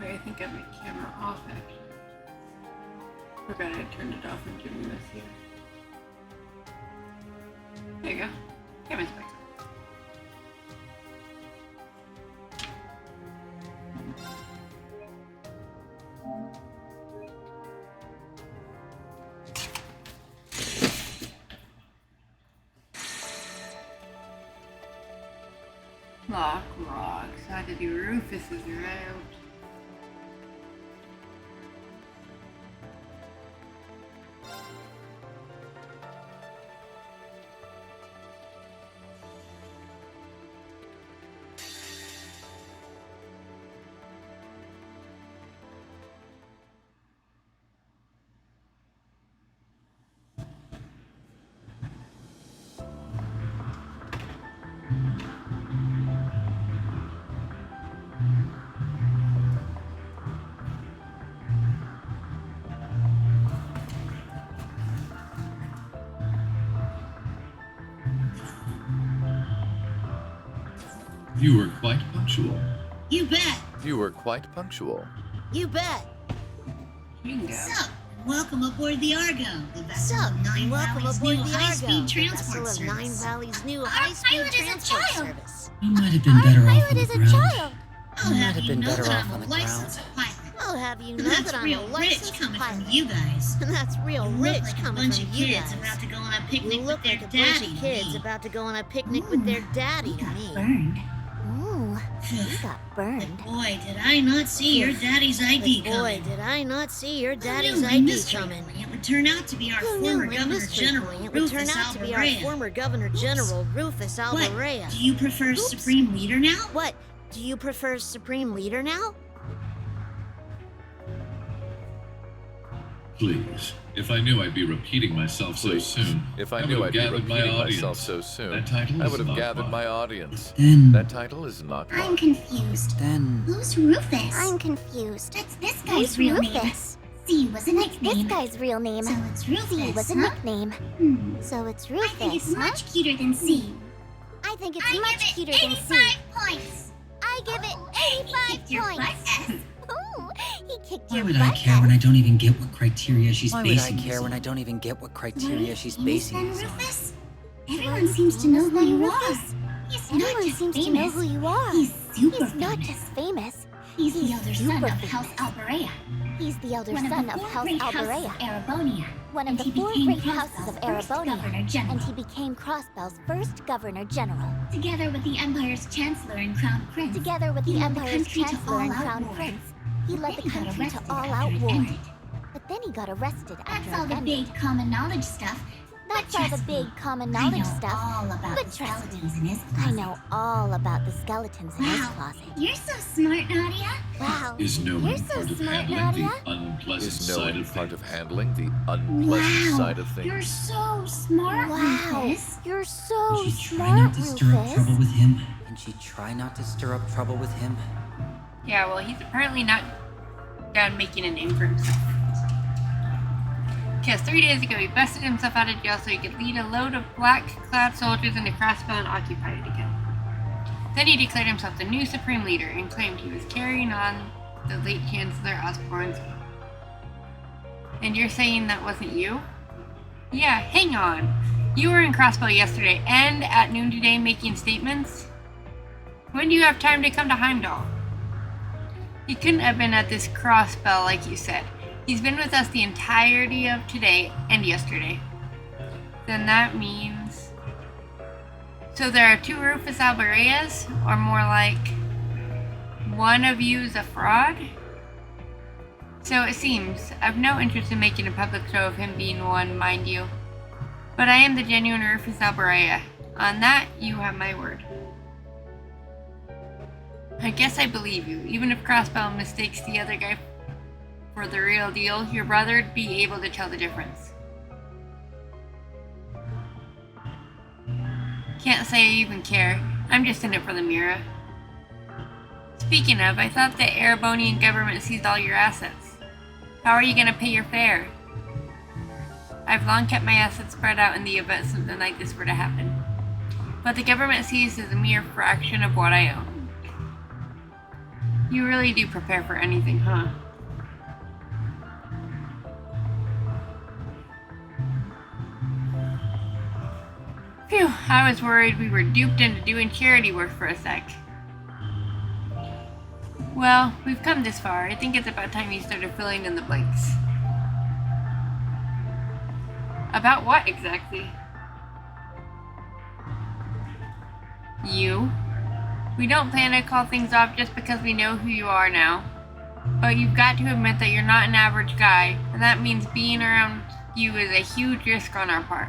Wait, I think I have my camera off actually. Forgot I turned it off and doing this here. There you go. Camera's back. Lock rocks. How to do Rufus is around. You were quite punctual. You bet. You were quite punctual. You bet. Bingo. Sup? Welcome aboard the Argo, the vessel of Nine Valley's new high-speed transport service. Nine Valley's new Our high-speed pilot is a transport child. service. You might have been better off Pilot on the is a ground. child. I'll might have have you been know better that off I'm on a the licensed ground. pilot. I'll have you know That's that I'm real a rich licensed coming pilot. from you guys. That's real You rich look like a coming bunch from of you kids guys. about to go on a You picnic look with their like a bunch daddy. of kids to me. about to go on a picnic with their daddy to me. Burned. Ooh, you got But burned. boy, did I not see your daddy's ID But boy, coming. did I not see your Who daddy's knew my ID mystery coming. client would turn out to be our Who knew former my Governor mystery General, client would turn Rufus out to be our Alvarez. former Governor General, Rufus What? Alvarez? Do you prefer Oops. Supreme Leader now? What? Do you prefer Supreme Leader now? Please. If I knew I'd be repeating myself so Please. soon, If I would knew have I'd be gathered my repeating audience. myself so soon, That title I is would have not gathered mine. my audience. Then, That title is not I'm mine. confused. then, Who's Rufus? I'm confused. That's this Who's guy's real name. Rufus? C was a What's nickname. this guy's real name? So it's Rufus, C was a huh? nickname. So it's Rufus, I think it's huh? much cuter than C. I think it's I much give cuter it than 85 C. points. I give it He kicked 85 your butt, points. S. Ooh, he kicked why your would butt. I care when I don't even get what criteria she's Why would I basing care this when on? I don't even get what Were criteria you she's famous basing then, this on? Rufus? Everyone seems to know who you are. He's not Everyone just seems famous. to know who you are. He's super He's not famous. just famous. He's the he's elder son super of House famous. Alberea, He's the elder one of son the of four House great houses Alberea, of Arabonia. one of and the he four became great Crossbell's houses of first Governor Arabonia, General. and he became Crossbell's first Governor General. Together with the Empire's Chancellor and Crown Prince. Together with He the led the Empire's country to Chancellor and all-out Crown war. Prince, he led the Then he got country to arrested all-out after it war. ended. But then he got arrested That's after all it the ended. big common knowledge stuff. That's But all the trust big me, common I knowledge know stuff. all about But the trust me, skeletons in his I closet. know all about the skeletons in his Wow, closet. you're so smart, Nadia. Wow, Is no you're one so part of smart, handling Nadia. the unpleasant Is side knowing of part things. of handling the unpleasant Wow, side of you're things. so smart, Wow, Rufus. you're so Would she try smart, not to stir up trouble Rufus. with him? Can she try not to stir up trouble with him? Yeah, well, he's apparently not done making a name for himself. Because 3 days ago, he busted himself out of jail so he could lead a load of black-clad soldiers into Crossbell and occupy it again. Then he declared himself the new Supreme Leader and claimed he was carrying on the late Chancellor Osborne's. And you're saying that wasn't you? Yeah, hang on. You were in Crossbell yesterday and at noon today making statements? When do you have time to come to Heimdall? He couldn't have been at this Crossbell like you said. He's been with us the entirety of today and yesterday. Then that means... So there are two Rufus Albareas? Or more like... one of you's a fraud? So it seems. I've no interest in making a public show of him being one, mind you. But I am the genuine Rufus Alberea. On that, you have my word. I guess I believe you. Even if Crossbell mistakes the other guy for the real deal, your brother'd be able to tell the difference. Can't say I even care. I'm just in it for the Mira. Speaking of, I thought the Erebonian government seized all your assets. How are you gonna pay your fare? I've long kept my assets spread out in the event something like this were to happen. But the government seized is a mere fraction of what I own. You really do prepare for anything, huh? Phew, I was worried we were duped into doing charity work for a sec. Well, we've come this far. I think it's about time you started filling in the blanks. About what exactly? You? We don't plan to call things off just because we know who you are now. But you've got to admit that you're not an average guy, and that means being around you is a huge risk on our part.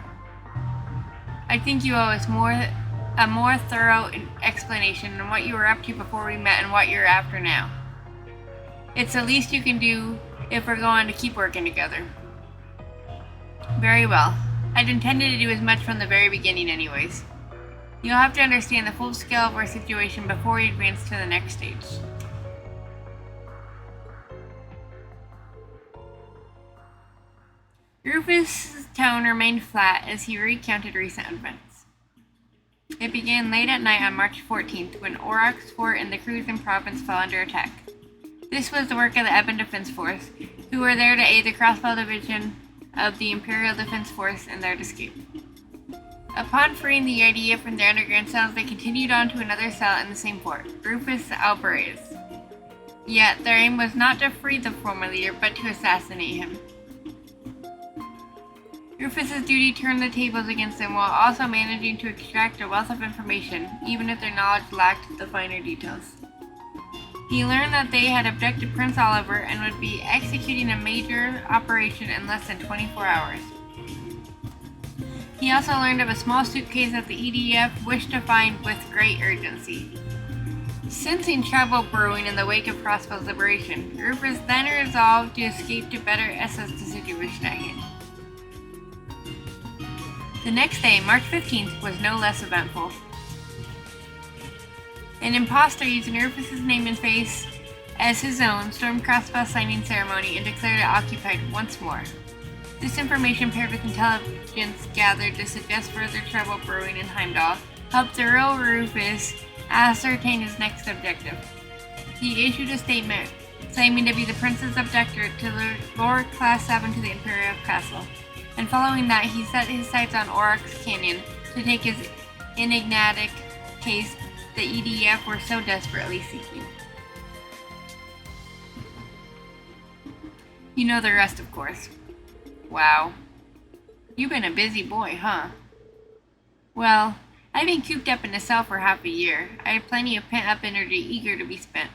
I think you owe us a more thorough explanation on what you were up to before we met and what you're after now. It's the least you can do if we're going to keep working together. Very well. I'd intended to do as much from the very beginning anyways. You'll have to understand the full scale of our situation before we advance to the next stage. Rufus' tone remained flat as he recounted recent events. It began late at night on March 14th when Auroch's fort in the Cruisin province fell under attack. This was the work of the Ebon Defense Force, who were there to aid the Crossbow Division of the Imperial Defense Force in their escape. Upon freeing the IDF from their underground cells, they continued on to another cell in the same fort, Rufus Alvarez. Yet, their aim was not to free the former leader, but to assassinate him. Rufus's duty turned the tables against them while also managing to extract a wealth of information, even if their knowledge lacked the finer details. He learned that they had abducted Prince Oliver and would be executing a major operation in less than 24 hours. He also learned of a small suitcase that the EDF wished to find with great urgency. Sensing trouble brewing in the wake of Crossbow's liberation, Rufus then resolved to escape to better assess the situation at hand. The next day, March 15th, was no less eventful. An imposter using Rufus's name and face as his own stormed Crossbow's signing ceremony and declared it occupied once more. This information, paired with intelligence gathered to suggest further trouble brewing in Heimdall, helped the real Rufus ascertain his next objective. He issued a statement claiming to be the prince's abductor to lure Class 7 to the Imperial Castle, and following that he set his sights on Auroch's Canyon to take his enigmatic case the EDF were so desperately seeking. You know the rest, of course. Wow. You've been a busy boy, huh? Well, I've been cooped up in a cell for half a year. I have plenty of pent-up energy eager to be spent.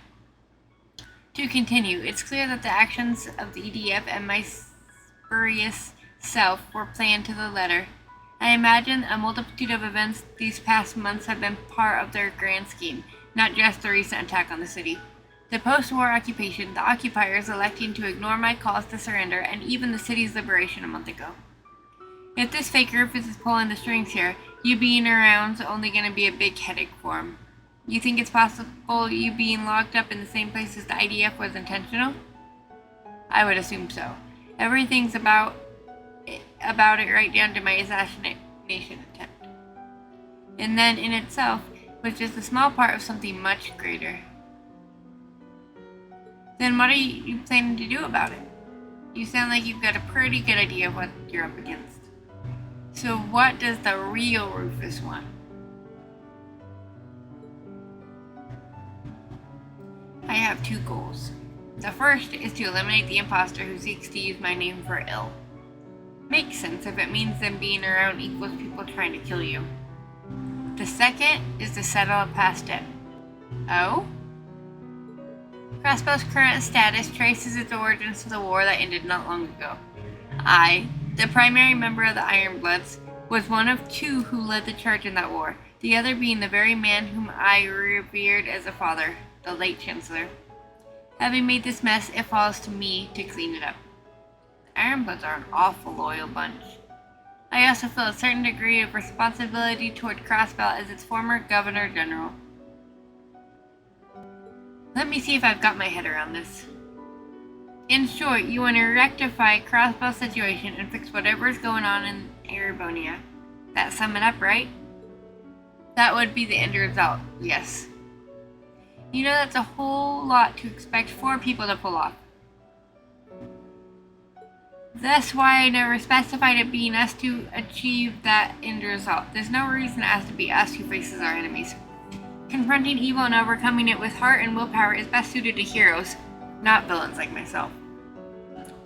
To continue, it's clear that the actions of the EDF and my spurious self were planned to the letter. I imagine a multitude of events these past months have been part of their grand scheme, not just the recent attack on the city. The post-war occupation, the occupiers electing to ignore my calls to surrender, and even the city's liberation a month ago. If this fake Rufus is pulling the strings here, you being around's only going to be a big headache for him. You think it's possible you being locked up in the same place as the IDF was intentional? I would assume so. Everything's about it right down to my assassination attempt. And then in itself was just a small part of something much greater. Then what are you planning to do about it? You sound like you've got a pretty good idea of what you're up against. So what does the real Rufus want? I have two goals. The first is to eliminate the imposter who seeks to use my name for ill. Makes sense if it means them being around equals people trying to kill you. The second is to settle a past debt. Oh? Crossbow's current status traces its origins to the war that ended not long ago. I, the primary member of the Ironbloods, was one of two who led the charge in that war, the other being the very man whom I revered as a father, the late Chancellor. Having made this mess, it falls to me to clean it up. The Ironbloods are an awful loyal bunch. I also feel a certain degree of responsibility toward Crossbow as its former Governor General. Let me see if I've got my head around this. In short, you want to rectify Crossbow's situation and fix whatever's going on in Erebonia. That sum it up, right? That would be the end result, yes. You know that's a whole lot to expect 4 people to pull off. That's why I never specified it being us to achieve that end result. There's no reason it has to be us who faces our enemies. Confronting evil and overcoming it with heart and willpower is best suited to heroes, not villains like myself.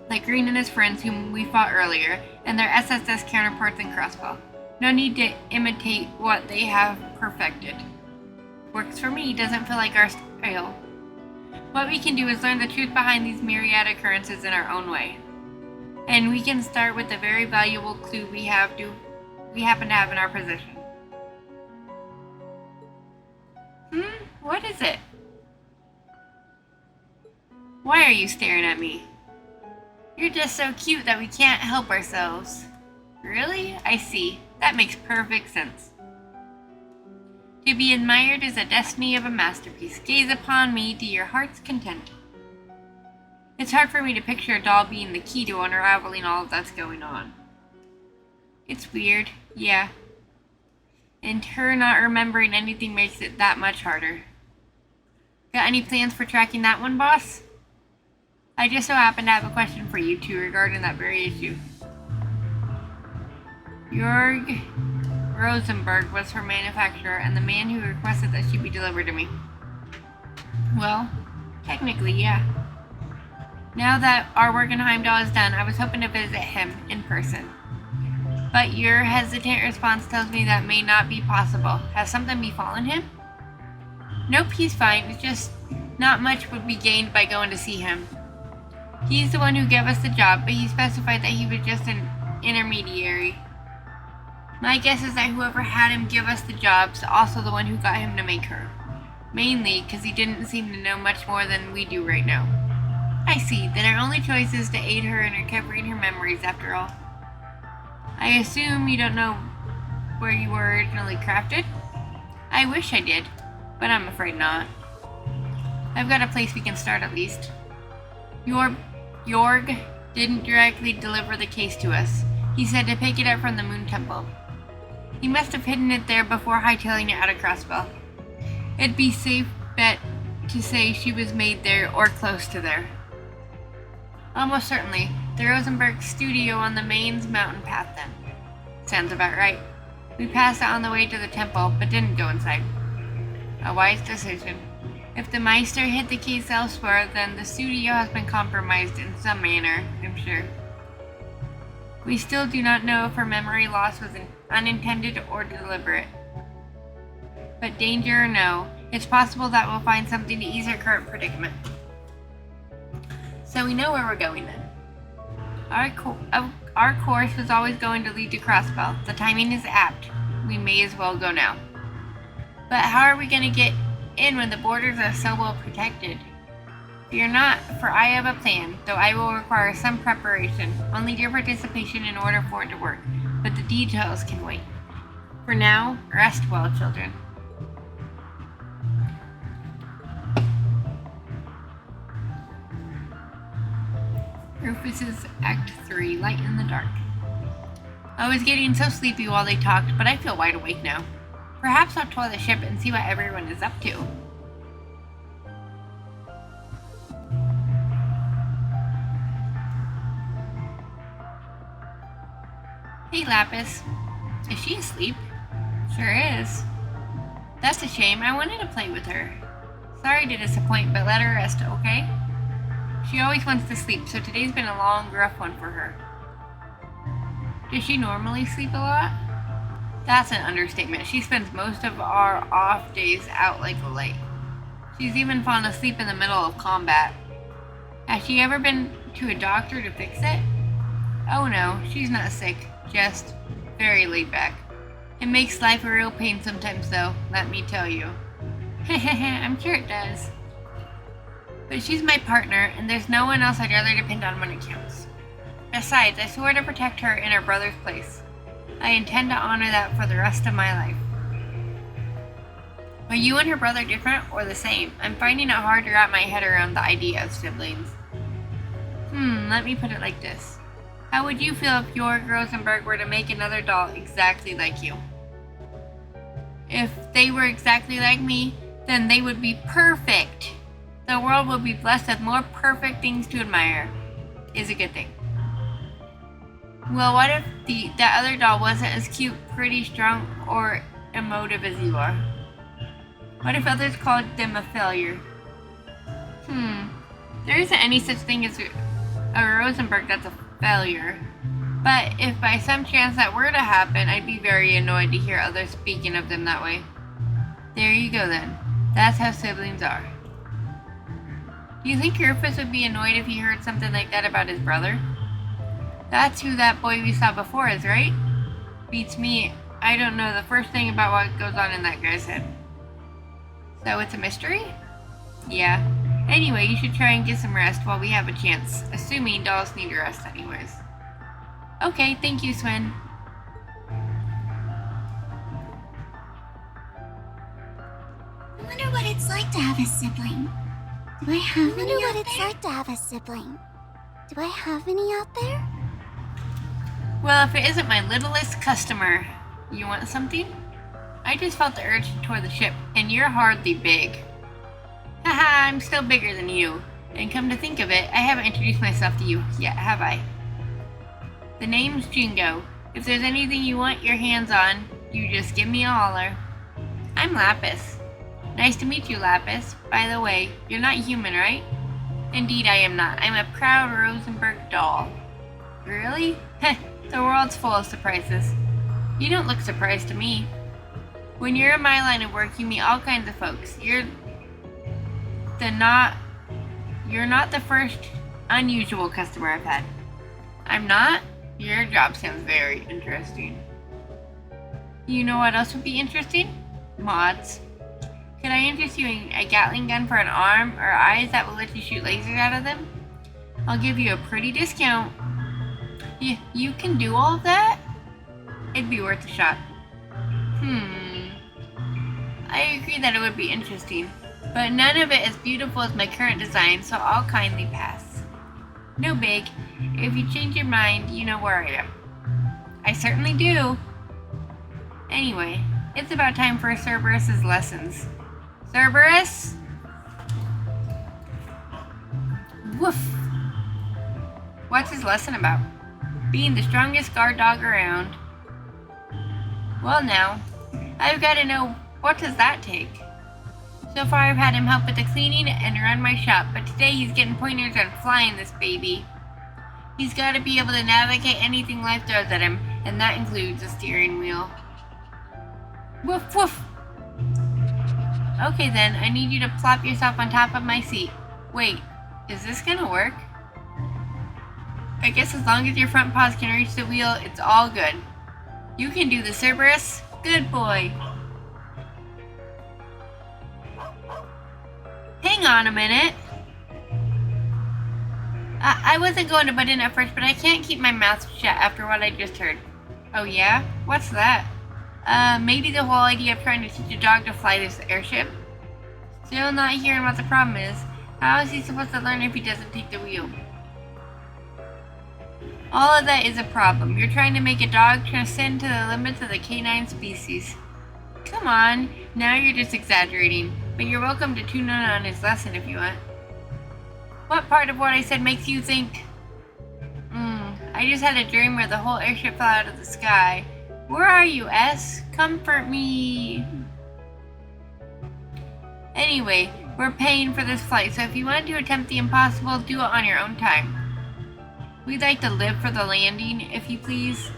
Like Green and his friends whom we fought earlier, and their SSS counterparts in Crossbow. No need to imitate what they have perfected. Works for me, doesn't feel like our style. What we can do is learn the truth behind these myriad occurrences in our own way. And we can start with the very valuable clue we happen to have in our possession. What is it? Why are you staring at me? You're just so cute that we can't help ourselves. Really? I see. That makes perfect sense. To be admired is the destiny of a masterpiece. Gaze upon me to your heart's content. It's hard for me to picture a doll being the key to unraveling all that's going on. It's weird, yeah. And her not remembering anything makes it that much harder. Got any plans for tracking that one, boss? I just so happen to have a question for you two regarding that very issue. Jorg Rosenberg was her manufacturer and the man who requested that she be delivered to me. Well, technically, yeah. Now that our Wergenheim doll is done, I was hoping to visit him in person. But your hesitant response tells me that may not be possible. Has something befallen him? Nope, he's fine. It's just not much would be gained by going to see him. He's the one who gave us the job, but he specified that he was just an intermediary. My guess is that whoever had him give us the job is also the one who got him to make her. Mainly because he didn't seem to know much more than we do right now. I see. Then our only choice is to aid her in recovering her memories after all. I assume you don't know where you were originally crafted? I wish I did, but I'm afraid not. I've got a place we can start at least. Jorg didn't directly deliver the case to us. He said to pick it up from the Moon Temple. He must have hidden it there before hightailing it out of Crossbow. It'd be safe bet to say she was made there or close to there. Almost certainly. The Rosenberg studio on the Maine's mountain path then. Sounds about right. We passed it on the way to the temple, but didn't go inside. A wise decision. If the Meister hid the case elsewhere, then the studio has been compromised in some manner, I'm sure. We still do not know if her memory loss was unintended or deliberate. But danger or no, it's possible that we'll find something to ease her current predicament. So we know where we're going then. Our course was always going to lead to Crossbow. The timing is apt. We may as well go now. But how are we going to get in when the borders are so well protected? Fear not, for I have a plan, though I will require some preparation. I'll need your participation in order for it to work, but the details can wait. For now, rest well, children. Rufus's Act 3, Light in the Dark. I was getting so sleepy while they talked, but I feel wide awake now. Perhaps I'll tour the ship and see what everyone is up to. Hey, Lapis. Is she asleep? Sure is. That's a shame. I wanted to play with her. Sorry to disappoint, but let her rest, okay? She always wants to sleep, so today's been a long, rough one for her. Does she normally sleep a lot? That's an understatement. She spends most of our off days out like a light. She's even fallen asleep in the middle of combat. Has she ever been to a doctor to fix it? Oh no, she's not sick, just very laid back. It makes life a real pain sometimes though, let me tell you. I'm sure it does. But she's my partner, and there's no one else I'd rather depend on when it counts. Besides, I swore to protect her in her brother's place. I intend to honor that for the rest of my life. Are you and her brother different or the same? I'm finding it hard to wrap my head around the idea of siblings. Let me put it like this. How would you feel if Jorg Rosenberg were to make another doll exactly like you? If they were exactly like me, then they would be perfect. The world would be blessed with more perfect things to admire. Is a good thing. Well, what if that other doll wasn't as cute, pretty, strong, or emotive as you are? What if others called them a failure? There isn't any such thing as a Rosenberg that's a failure. But if by some chance that were to happen, I'd be very annoyed to hear others speaking of them that way. There you go then. That's how siblings are. Do you think Rufus would be annoyed if he heard something like that about his brother? That's who that boy we saw before is, right? Beats me. I don't know the first thing about what goes on in that guy's head. So it's a mystery? Yeah. Anyway, you should try and get some rest while we have a chance. Assuming dolls need rest anyways. Okay, thank you, Sven. I wonder what it's like to have a sibling. Do I have any wonder out what it's there? like to have a sibling. Do I have any out there? Well, if it isn't my littlest customer. You want something? I just felt the urge to tour the ship, and you're hardly big. Haha, I'm still bigger than you. And come to think of it, I haven't introduced myself to you yet, have I? The name's Jingo. If there's anything you want your hands on, you just give me a holler. I'm Lapis. Nice to meet you, Lapis. By the way, you're not human, right? Indeed I am not. I'm a proud Rosenberg doll. Really? Heh, the world's full of surprises. You don't look surprised to me. When you're in my line of work, you meet all kinds of folks. You're not the first unusual customer I've had. I'm not? Your job sounds very interesting. You know what else would be interesting? Mods. Could I interest you in a Gatling gun for an arm or eyes that will let you shoot lasers out of them? I'll give you a pretty discount. You can do all of that? It'd be worth a shot. I agree that it would be interesting, but none of it as beautiful as my current design, so I'll kindly pass. No big. If you change your mind, you know where I am. I certainly do. Anyway, it's about time for Cerberus's lessons. Cerberus? Woof. What's his lesson about? Being the strongest guard dog around. Well now, I've got to know, what does that take? So far I've had him help with the cleaning and run my shop, but today he's getting pointers on flying this baby. He's got to be able to navigate anything life throws at him, and that includes a steering wheel. Woof woof! Okay then, I need you to plop yourself on top of my seat. Wait, is this gonna work? I guess as long as your front paws can reach the wheel, it's all good. You can do this, Cerberus. Good boy. Hang on a minute. I wasn't going to butt in at first, but I can't keep my mouth shut after what I just heard. Oh yeah? What's that? Maybe the whole idea of trying to teach a dog to fly this airship? Still not hearing what the problem is. How is he supposed to learn if he doesn't take the wheel? All of that is a problem. You're trying to make a dog transcend to the limits of the canine species. Come on, now you're just exaggerating. But you're welcome to tune in on his lesson if you want. What part of what I said makes you think? I just had a dream where the whole airship fell out of the sky. Where are you, S? Comfort me. Anyway, we're paying for this flight, so if you want to attempt the impossible, do it on your own time. We'd like to live for the landing, if you please.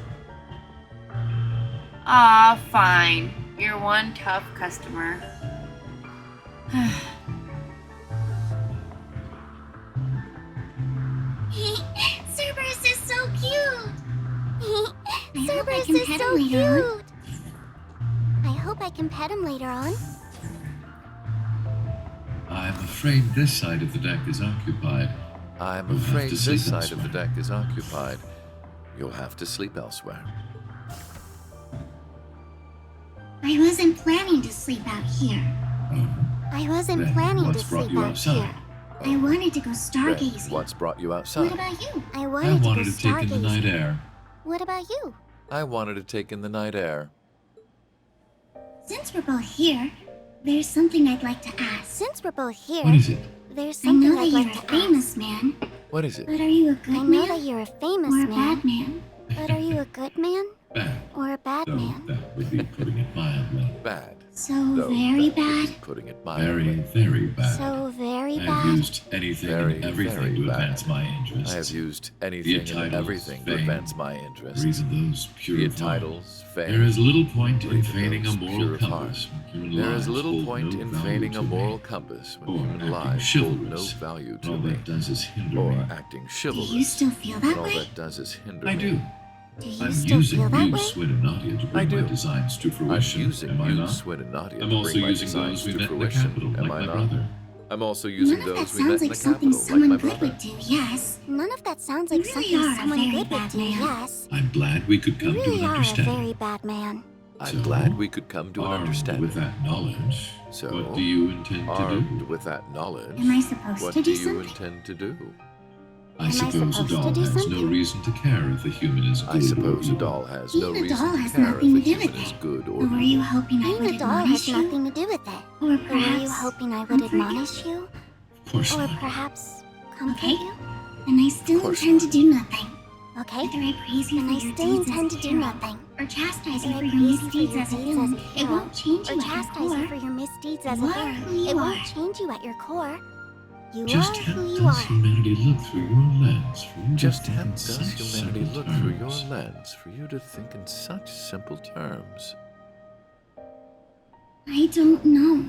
Aw, fine. You're one tough customer. Cerberus is so cute. Cerberus can is pet so him later on. cute. I hope I can pet him later on. I'm afraid this side of the deck is occupied. I'm You'll have afraid to sleep this side of the elsewhere. deck is occupied. You'll have to sleep elsewhere. I wasn't planning to sleep out here. Oh, I wasn't then planning to what's brought sleep you out outside? here. I wanted to go Then stargazing. what's brought you What outside? about you? I I wanted wanted to to go take in the night stargazing. air. What about you? I wanted to take in the night air. Since we're both here, There's something I'd like to ask. Since we're both here, What is it? there's I know something that I'd you're like a to famous ask. man, What is it? but are you a good I know man that you're a famous or a man, bad man? but are you a good man Bad. or a bad Though man? that would be putting it mildly. Bad. So Though very that would be bad? putting it Very, mildly. very bad. So very I have bad. used anything Very, and everything very to bad. advance my interests. I have used Be anything it and titles, everything to fame, advance my interests. reason those pure Be of it heart. titles, fame. There is little point in reason feigning a those moral pure of heart. compass when human There lives is little hold point no in value feigning to a me. moral compass when Or human acting lives hold no chivalrous. value All to me. that does is hinder Or me. acting Do chivalrous. you still feel and that all way? that does is hinder I me. do. Do you I'm still using feel that you, way? Swin and Nadia, to I bring my do. designs to I'm fruition. using Am I you, not? Swin and Nadia, I'm to also bring my using designs those we to met in the fruition. capital, Am like I my not? brother. I'm also using None of that those we met sounds in like the something capital, like someone my good brother. would do, yes. None of that sounds You like really something are a someone very good would bad do, man. yes. I'm glad we could You come to really an are a understanding. very bad man. I'm So, glad we could come to an Armed understanding. with that knowledge, So, what do you intend to Armed do? with that knowledge, Am I supposed what to do do you something? intend to do? I Am I suppose a supposed to doll do has no something? reason to care if a human is good I suppose or a evil. doll has no Being a reason doll to has care if a nothing to do human with is it. good or Or were you evil. hoping I Being would a doll has admonish you? nothing to do with it. Or Or were perhaps you hoping I would comfort you? admonish you? Of course Or not. perhaps comfort Okay. you? Then I still Of course intend to not. do nothing. Okay. Whether I praise you Then for I your still deeds intend as to a do hero, nothing. or chastise you Whether for I your praise you for misdeeds your as a deeds villain, as a it hero, won't change Or you at your chastise you core. for your misdeeds as You a are villain. who you It are. won't change you at your core. You Just are how who you does are. humanity look through your lens for you Just to how think in does such humanity simple look through your terms? lens for you to think in such simple terms? I don't know.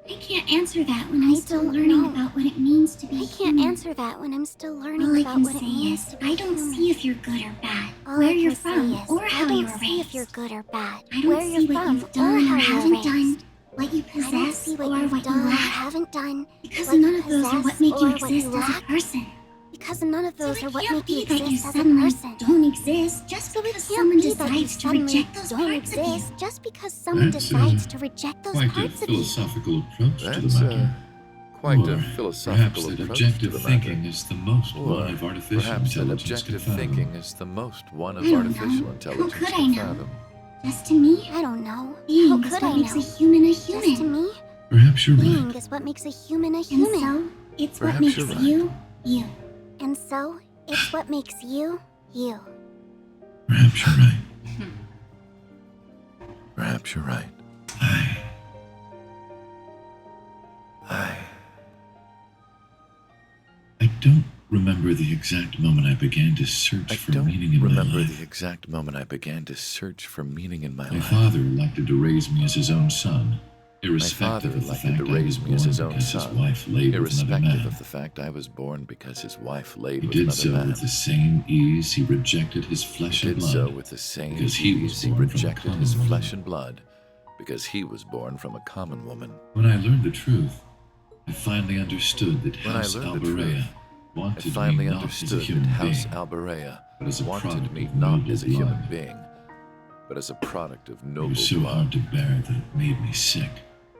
I can't answer that when I'm I still don't learning know. about what it means to be I can't human. answer that when I'm still All learning I about can what it say means is, to be I don't human. see if you're good or bad, All where I you're can from, say is, or I how don't you were see if raised. you're good or bad. I don't Where see you're what from you've or done or how you're haven't raised. done, what you I don't possess see what or you've what you done or lack, haven't done. because what none you of those are what possess make or you what exist you as a lack. person. Because none of those So are it what can't make you be that you exist as a suddenly person. don't exist just So it because can't someone be that you decides to suddenly reject those don't parts of you. exist just because someone That's, decides to reject those Quite a parts of you. philosophical approach to the That's matter. quite Or a perhaps philosophical that approach to objective the thinking matter. is the most one Or of artificial perhaps that intelligence can objective fathom. thinking is the most one of I don't artificial know. How intelligence could I can know? fathom. Just to me, I don't know. How being is could what I makes a know? human a Just to human. me, Perhaps you're being right. is what makes a human a And human. so, it's what Perhaps makes you're right. you, you. And so, it's what makes you, you. Perhaps you're right. Perhaps you're right. I don't remember the exact moment I began to search I for don't meaning in my remember life. the exact moment I began to search for meaning in my My life. father elected to raise me as his own son, My irrespective father of the elected fact to I was raise me as born his own because his son, wife laid with another irrespective man. of the fact I was born because his wife laid He with did another so man. with the same ease he rejected his flesh He and did blood. so with the same because he was ease he born from a rejected common his woman. flesh and blood because he was born from a common woman. When I learned the truth, I finally understood that When I House learned the Alberea truth, I wanted finally me not as a understood that human House being, Alberea but as a wanted product me of not noble as a human blood. being, but as a product of It noble was so blood. hard to bear that it made me sick.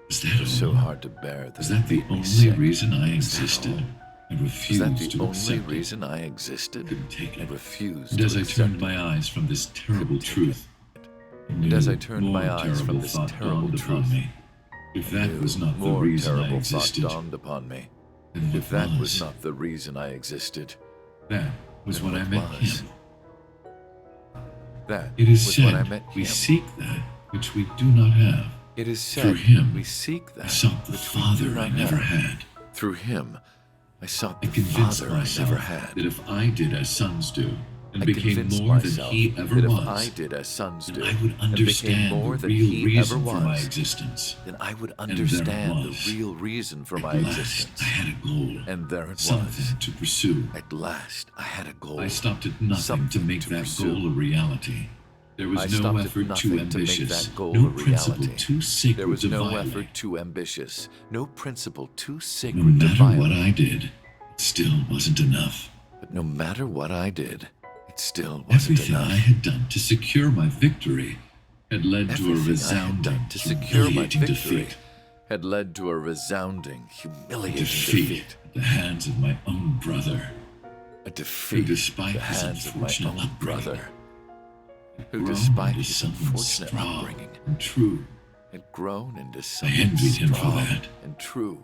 Was that It was so all? hard to bear that Was it that the made me only sick. reason I Was that existed? all? I Was refused that the to only accept reason I existed? it. Couldn't take I it. refused And to as I accept turned it. my eyes from this terrible Couldn't take truth, a And as new, I turned more my eyes terrible from this thought terrible dawned upon truth, me. If that new, was not the more reason I terrible existed, thought dawned upon me. then If what that was was? not the reason I existed, That was then when I what met was? him. that It is was when I said met we him. seek that which we do not have. It is said Through him, we seek that I sought the which we Father do I not never have. had. Through him, I sought I the convinced Father I myself never had. that if I did as sons do, and I became convinced more than myself he ever that if was, I did as sons then do, I would and became understand more the than real he reason ever for my was, existence. then I would there it understand the was. real reason for At my last, existence. I had a goal, And there it something was. to pursue. At last, I had a goal. I stopped at nothing to Something make to that pursue. goal a reality. There was I no stopped at effort nothing too to make ambitious, that goal no a principle reality. too sacred There was to no violate. effort too ambitious, no principle too No sacred to matter violate. what I did, it still wasn't enough. But no matter what I did, it still wasn't Everything enough. I had done to secure my victory had led to a Everything I had resounding, done to secure my humiliating victory defeat. had led to a resounding, humiliating Defeat defeat. at the hands of my own brother, A who, defeat despite at the his hands of my unfortunate own upbringing, brother, who, grown despite into his something unfortunate strong upbringing, and true, had grown into I something envied him for strong that. and true.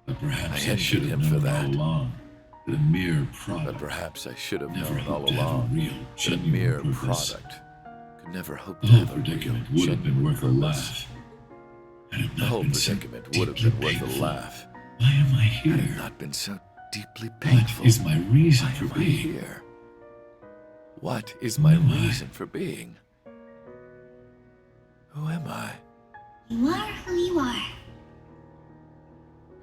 But perhaps I I should envied have him for known all that. along that a mere But product perhaps I should have never known all hoped to have a along real, that a genuine mere purpose. product could never hope The to whole have a real, predicament would have been genuine worth a purpose. laugh. Had it The not whole been so predicament would have deeply been worth a painful. laugh. Why am I Had it here? not been so deeply What painful. is my reason Why for am I being? here? What is Who my am I? reason for being? Who am I? You are who you are.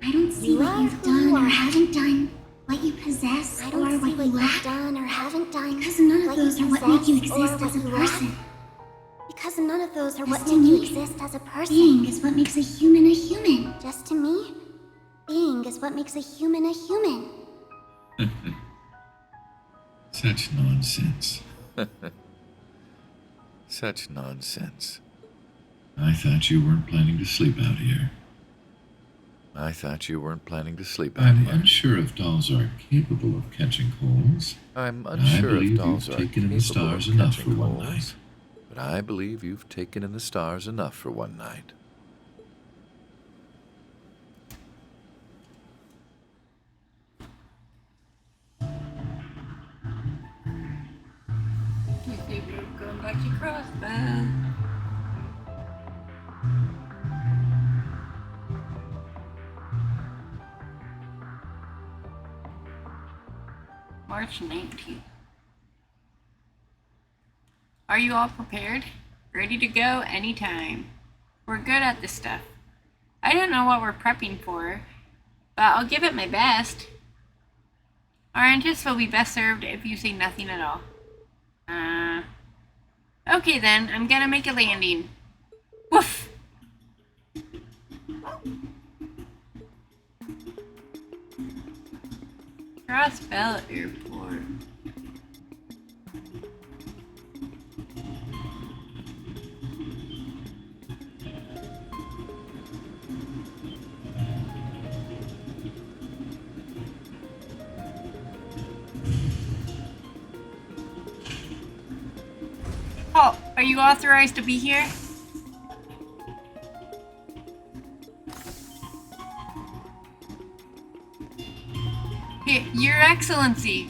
I don't see You what are you've who you done or are. haven't done, what you possess I or don't see what what you you've lack, done or haven't done. because none of what those you are what make you possess or exist as a what you lack. person. Because none of those are what Just to make you me, exist as a person. Being is what makes a human a human. Just to me, being is what makes a human a human. Such nonsense. Such nonsense. I thought you weren't planning to sleep out here. I thought you weren't planning to sleep out I'm here. unsure if dolls are capable of catching colds. I'm I unsure believe if dolls you've are taken in the capable stars of enough catching for one colds, night. but I believe you've taken in the stars enough for one night. You say we're going back to Crossbow. March 19th. Are you all prepared? Ready to go anytime. We're good at this stuff. I don't know what we're prepping for, but I'll give it my best. Our interests will be best served if you say nothing at all. Okay then, I'm gonna make a landing. Woof! Crossbell Airport. Oh, are you authorized to be here? Your Excellency.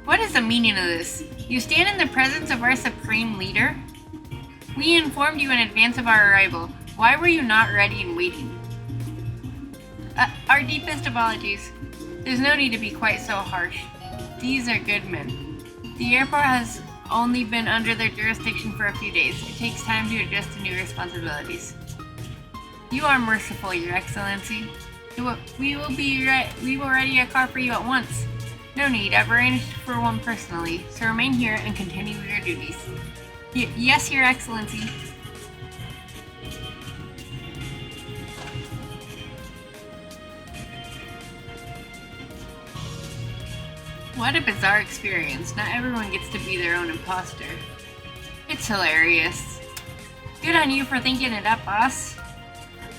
What is the meaning of this? You stand in the presence of our Supreme Leader? We informed you in advance of our arrival. Why were you not ready and waiting? Our deepest apologies. There's no need to be quite so harsh. These are good men. The airport has only been under their jurisdiction for a few days. It takes time to adjust to new responsibilities. You are merciful, Your Excellency. We will ready a car for you at once. No need, I've arranged for one personally, so remain here and continue your duties. Yes, Your Excellency. What a bizarre experience. Not everyone gets to be their own imposter. It's hilarious. Good on you for thinking it up, boss.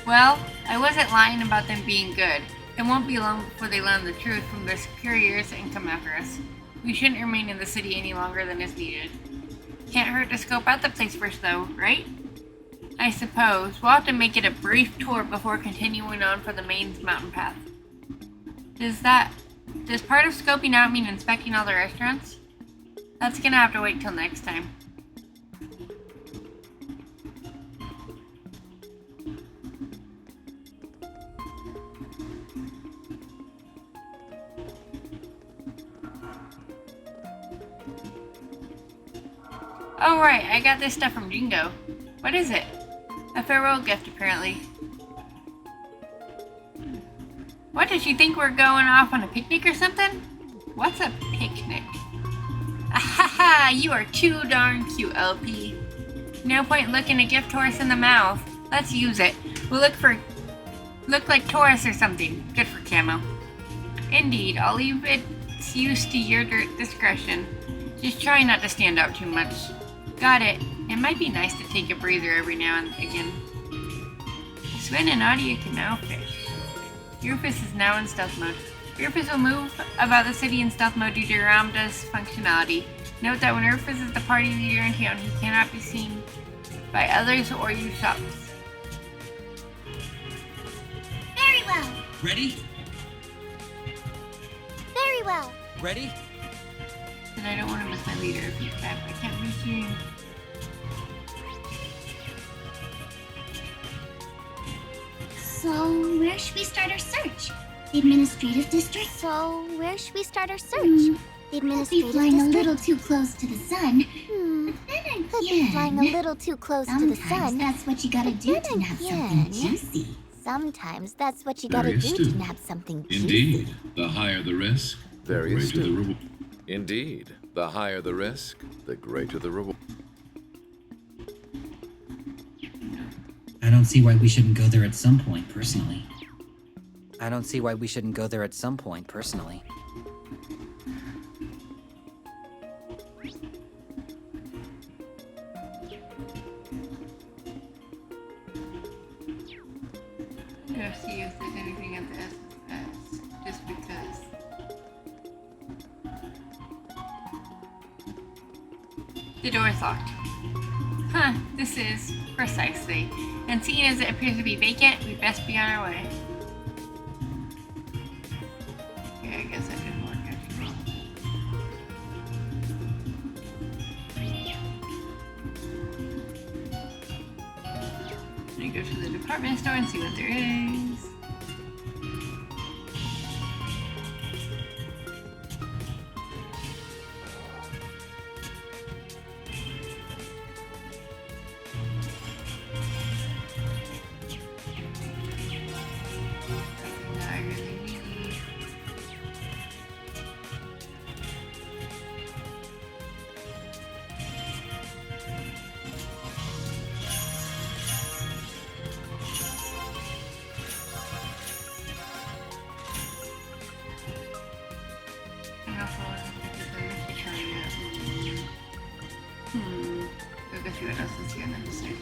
Well, I wasn't lying about them being good. It won't be long before they learn the truth from their superiors and come after us. We shouldn't remain in the city any longer than is needed. Can't hurt to scope out the place first though, right? I suppose. We'll have to make it a brief tour before continuing on for the main mountain path. Does part of scoping out mean inspecting all the restaurants? That's gonna have to wait till next time. Oh right, I got this stuff from Jingo. What is it? A farewell gift, apparently. What, did you think we're going off on a picnic or something? What's a picnic? Ahaha, you are too darn cute, LP. No point looking a gift horse in the mouth. Let's use it. We'll look like tourists or something. Good for camo. Indeed, I'll leave its use to your discretion. Just try not to stand out too much. Got it. It might be nice to take a breather every now and again. Sven and Nadia can now fish. Rufus is now in stealth mode. Rufus will move about the city in stealth mode due to Ramda's functionality. Note that when Rufus is the party leader in town, he cannot be seen by others or use shops. Very well. Ready? Very well. Ready? And I don't want to miss my leader if he's back. I can't miss you. So, where should we start our search? The administrative district? So, where should we start our search? Hmm. The Could be administrative flying a district? little too close to the sun. Hmm. Then Could be flying a again, little too close to the sometimes sun. that's what you gotta do Then to nab something again, juicy. Sometimes that's what you Very gotta do to astute. nab something juicy. Indeed, the higher the risk, the Very greater the astute. reward. Indeed, the higher the risk, the greater the reward. I don't see why we shouldn't go there at some point, personally. I don't see why we shouldn't go there at some point, personally. Go see if there's anything at the SFS, just because. The door is locked. Huh, this is precisely. And seeing as it appears to be vacant, we'd best be on our way. Yeah, I guess that didn't work after all. Let me go to the department store and see what there is. Nothing that I really need. I also want to look at the Mickey area. We'll go see what else is here on the side.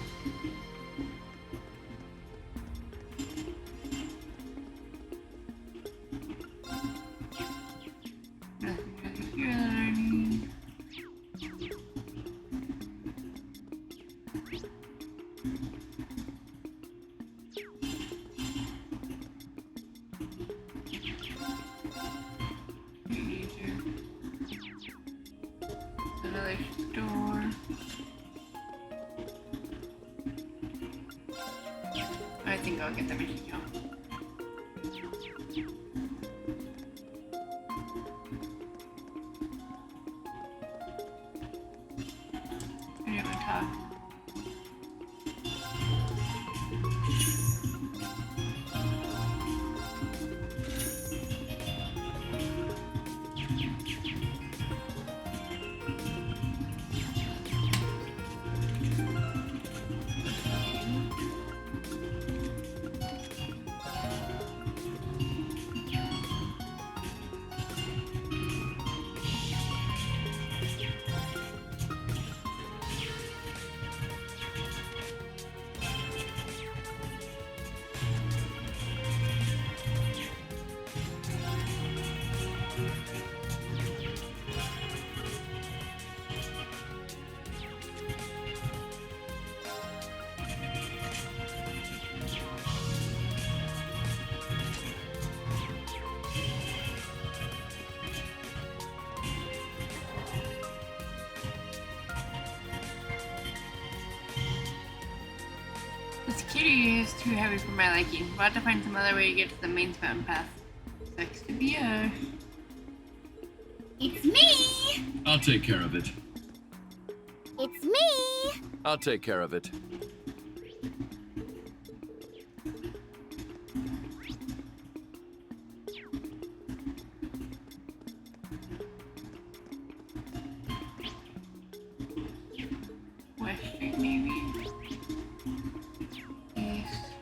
Nothing really here that I need. Another store. I think I'll get the Mickey Count. I didn't want to talk. The security is too heavy for my liking. We'll have to find some other way to get to the main mountain path. Sucks to be us. It's me! I'll take care of it. It's me! I'll take care of it. West Street, maybe? East.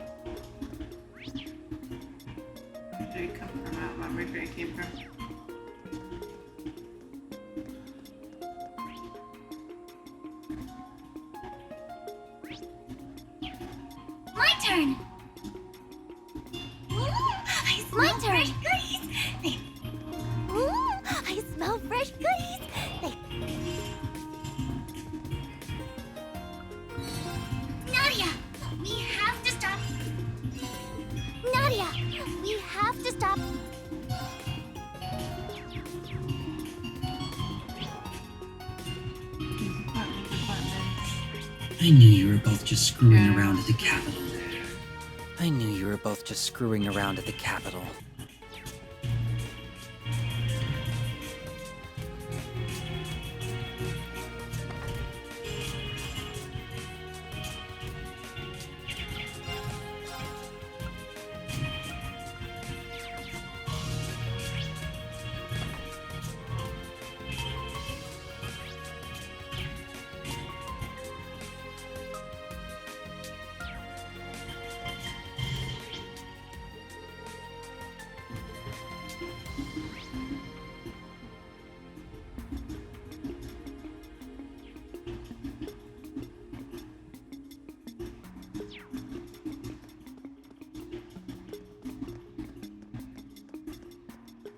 Where did it come from? I don't remember where it came from. My turn! Ooh, I smell fresh goodies! Ooh, I smell fresh goodies! I knew you were both just screwing around at the Capitol. I knew you were both just screwing around at the Capitol.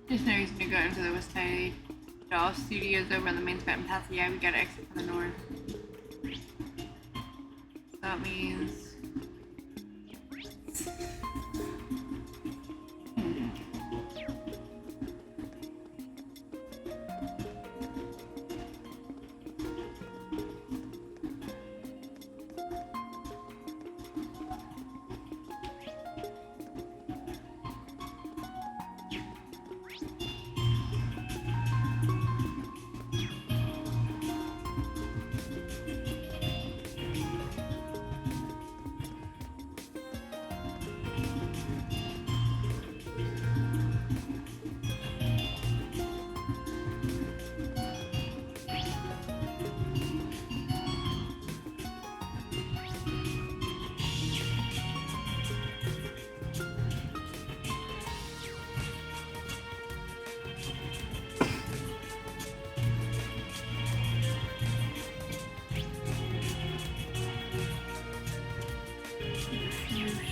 There's no reason to go into the West Side Doll Studios over on the main Spartan path. Yeah, we gotta exit from the north. So that means...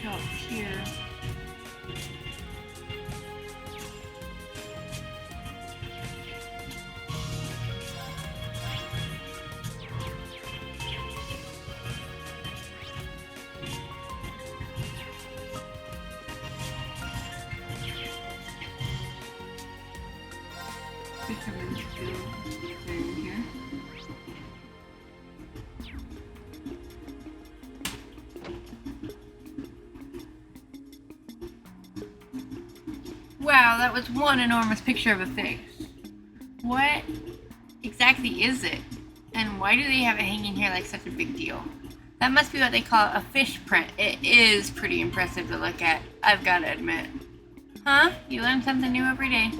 Shop here. Fisherman's Guild in here. Wow, that was one enormous picture of a fish. What exactly is it? And why do they have it hanging here like such a big deal? That must be what they call a fish print. It is pretty impressive to look at, I've got to admit. Huh? You learn something new every day.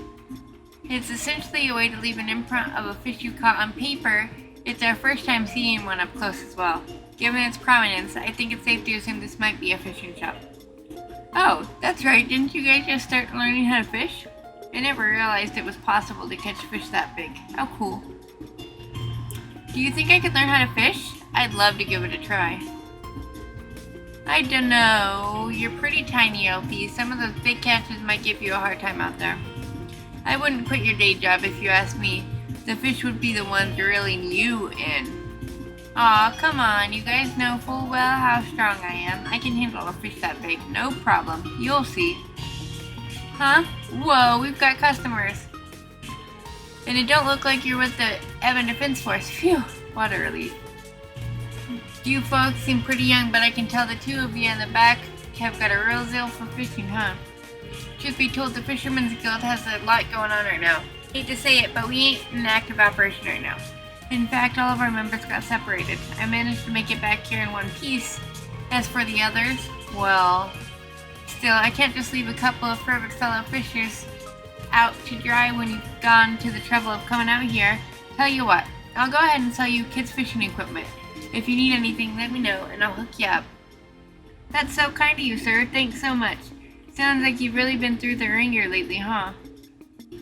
It's essentially a way to leave an imprint of a fish you caught on paper. It's our first time seeing one up close as well. Given its prominence, I think it's safe to assume this might be a fishing shop. Oh, that's right. Didn't you guys just start learning how to fish? I never realized it was possible to catch fish that big. How cool. Do you think I could learn how to fish? I'd love to give it a try. I don't know. You're pretty tiny, LP. Some of those big catches might give you a hard time out there. I wouldn't quit your day job if you asked me. The fish would be the ones reeling you in. Aw, come on. You guys know full well how strong I am. I can handle a fish that big. No problem. You'll see. Huh? Whoa, we've got customers. And it don't look like you're with the Evan Defense Force. Phew, what a relief. You folks seem pretty young, but I can tell the two of you in the back have got a real zeal for fishing, huh? Truth be told, the Fisherman's Guild has a lot going on right now. Hate to say it, but we ain't in active operation right now. In fact, all of our members got separated. I managed to make it back here in one piece. As for the others, well, still, I can't just leave a couple of fervent fellow fishers out to dry when you've gone to the trouble of coming out here. Tell you what, I'll go ahead and sell you kids' fishing equipment. If you need anything, let me know, and I'll hook you up. That's so kind of you, sir. Thanks so much. Sounds like you've really been through the ringer lately, huh?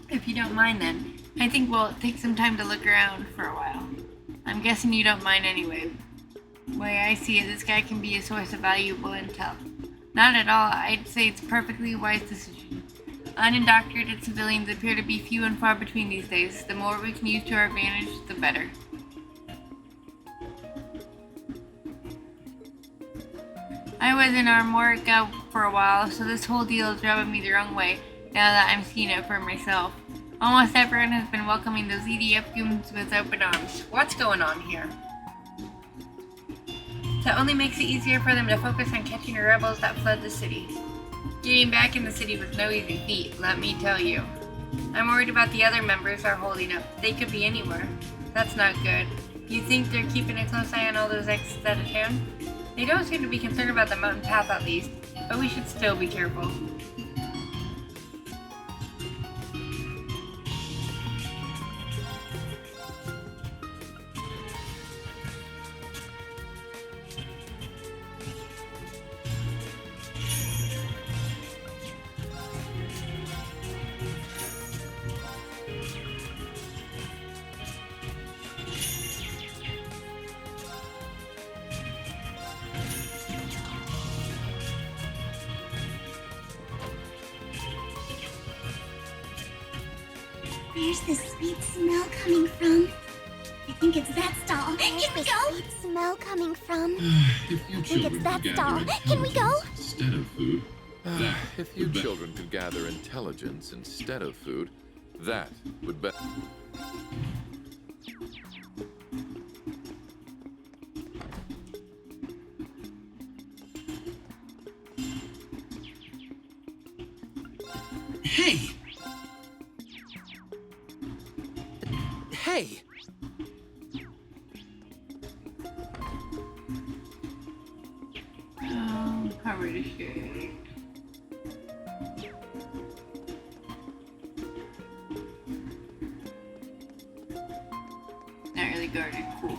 If you don't mind, then, I think we'll take some time to look around for a while. I'm guessing you don't mind anyway. The way I see it, this guy can be a source of valuable intel. Not at all. I'd say it's a perfectly wise decision. Unindoctrinated civilians appear to be few and far between these days. The more we can use to our advantage, the better. I was in Armorica for a while, so this whole deal is rubbing me the wrong way, now that I'm seeing it for myself. Almost everyone has been welcoming those EDF goons with open arms. What's going on here? That only makes it easier for them to focus on catching the rebels that fled the city. Getting back in the city was no easy feat, let me tell you. I'm worried about the other members are holding up. They could be anywhere. That's not good. You think they're keeping a close eye on all those exits out of town? They don't seem to be concerned about the mountain path at least, but we should still be careful. Where's the sweet smell coming from? I think it's that stall. Can we Where's go? the sweet smell coming from? If you think children it's that could stall. gather Can we go? intelligence instead of food, that If you would be- children could gather intelligence instead of food, that would be. Hey! Hey! Oh, cover the shade. Not really guarded, cool.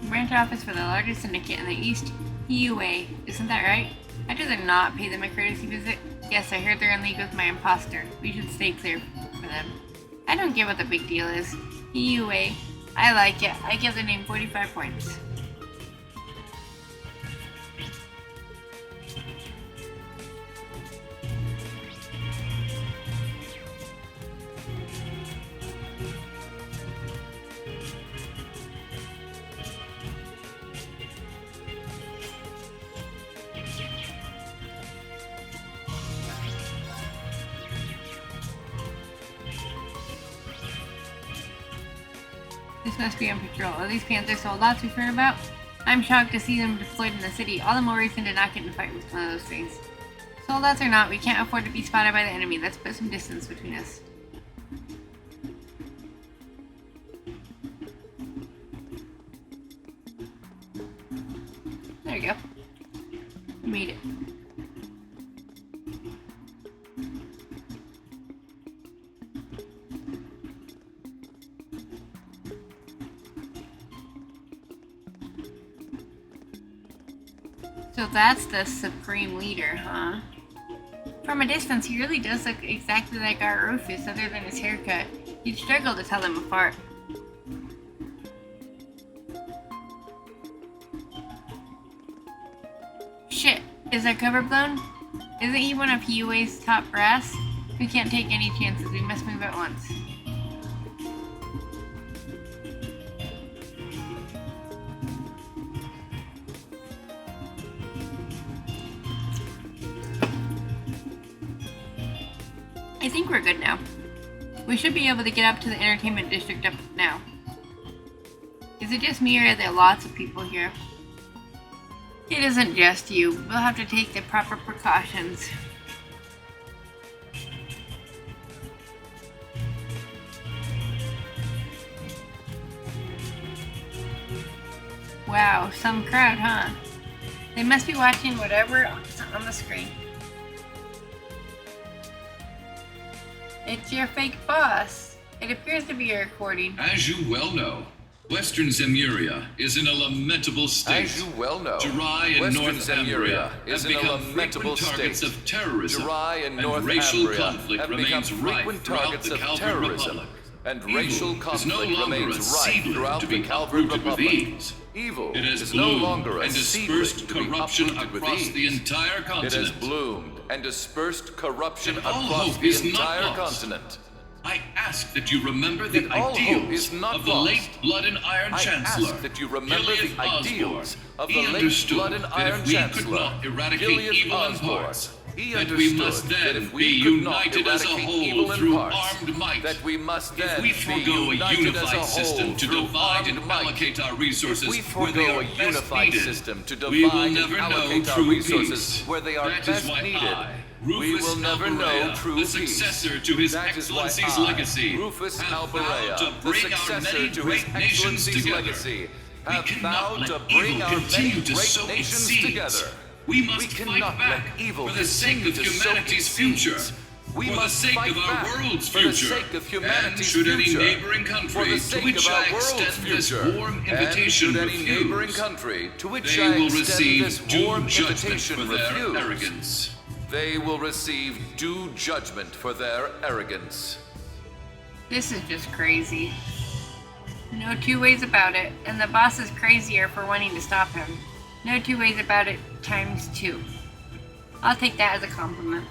Branch office for the largest syndicate in the East EUA, isn't that right? I'd rather not pay them a courtesy visit. Yes, I heard they're in league with my imposter. We should stay clear for them. I don't get what the big deal is. EUA, I like it. I give the name 45 points. This must be on patrol. Are these Panther soldiers we've heard about? I'm shocked to see them deployed in the city. All the more reason to not get in a fight with one of those things. Soldats or not, we can't afford to be spotted by the enemy. Let's put some distance between us. There you go. You made it. So that's the Supreme Leader, huh? From a distance, he really does look exactly like our Rufus, other than his haircut. You'd struggle to tell them apart. Shit, is our cover blown? Isn't he one of PUA's top brass? We can't take any chances, we must move at once. I think we're good now. We should be able to get up to the entertainment district up now. Is it just me or are there lots of people here? It isn't just you. We'll have to take the proper precautions. Wow, some crowd, huh? They must be watching whatever on the screen. It's your fake boss. It appears to be a recording. As you well know, Western Zemuria is in a lamentable state. As you well know, Jirai and Western North Zemuria Ambria is have in a become lamentable frequent targets state. of terrorism, Jirai and and North racial Ambria conflict have become remains rife frequent throughout targets the of Calvard terrorism, Republic. and Evil racial is no conflict longer a remains rife seedling throughout to the be Calvard uprooted with Republic. ease. Evil It has is no bloomed longer a and seedling dispersed to be corruption uprooted with across the ease. entire It continent. has bloomed and dispersed corruption And all across hope the is not entire lost. continent. I ask that you remember the Yet all hope ideals is not of the lost. late Blood and Iron I Chancellor. ask that you remember Gilliath the ideals Osborne. of the He late understood Blood and that Iron if we Chancellor, could not eradicate Gilliath evil in Osborne. parts, He that we understood must that then if be we could not united as a eradicate whole evil in through parts, armed might. that we must then If we be forego a united unified as a whole system to through divide and armed might, allocate our resources if we where they forego are a best unified needed, system to we will divide never and know allocate our true resources peace. where they are That is best why needed, I, we Rufus will never know Alberea, true the peace. successor to His That is why Excellency's I, legacy, Rufus have Alberea, vowed to the bring our successor many to His great nations Excellency's together. legacy, We have cannot vowed let to bring evil our many continue to great sow its nations seeds. together. We must We fight cannot back let evil for the sake of continue to sow humanity's its future. seeds. We For the must sake fight of our back world's for the future. sake of And humanity's should any future. neighboring For country the to sake which of our I world's extend this future. warm And invitation should any neighboring refuse, country to which they I will extend receive this due warm judgment invitation for their refuse, arrogance. they will receive due judgment for their arrogance. This is just crazy. No two ways about it, and the boss is crazier for wanting to stop him. No two ways about it times 2. I'll take that as a compliment.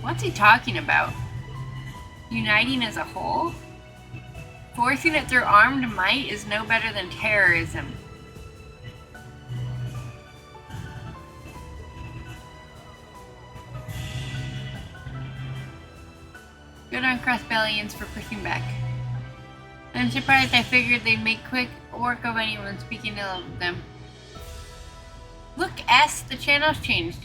What's he talking about? Uniting as a whole? Forcing it through armed might is no better than terrorism. Good on Crossbellions for pushing back. I'm surprised. I figured they'd make quick work of anyone speaking ill of them. Look, S, the channel's changed.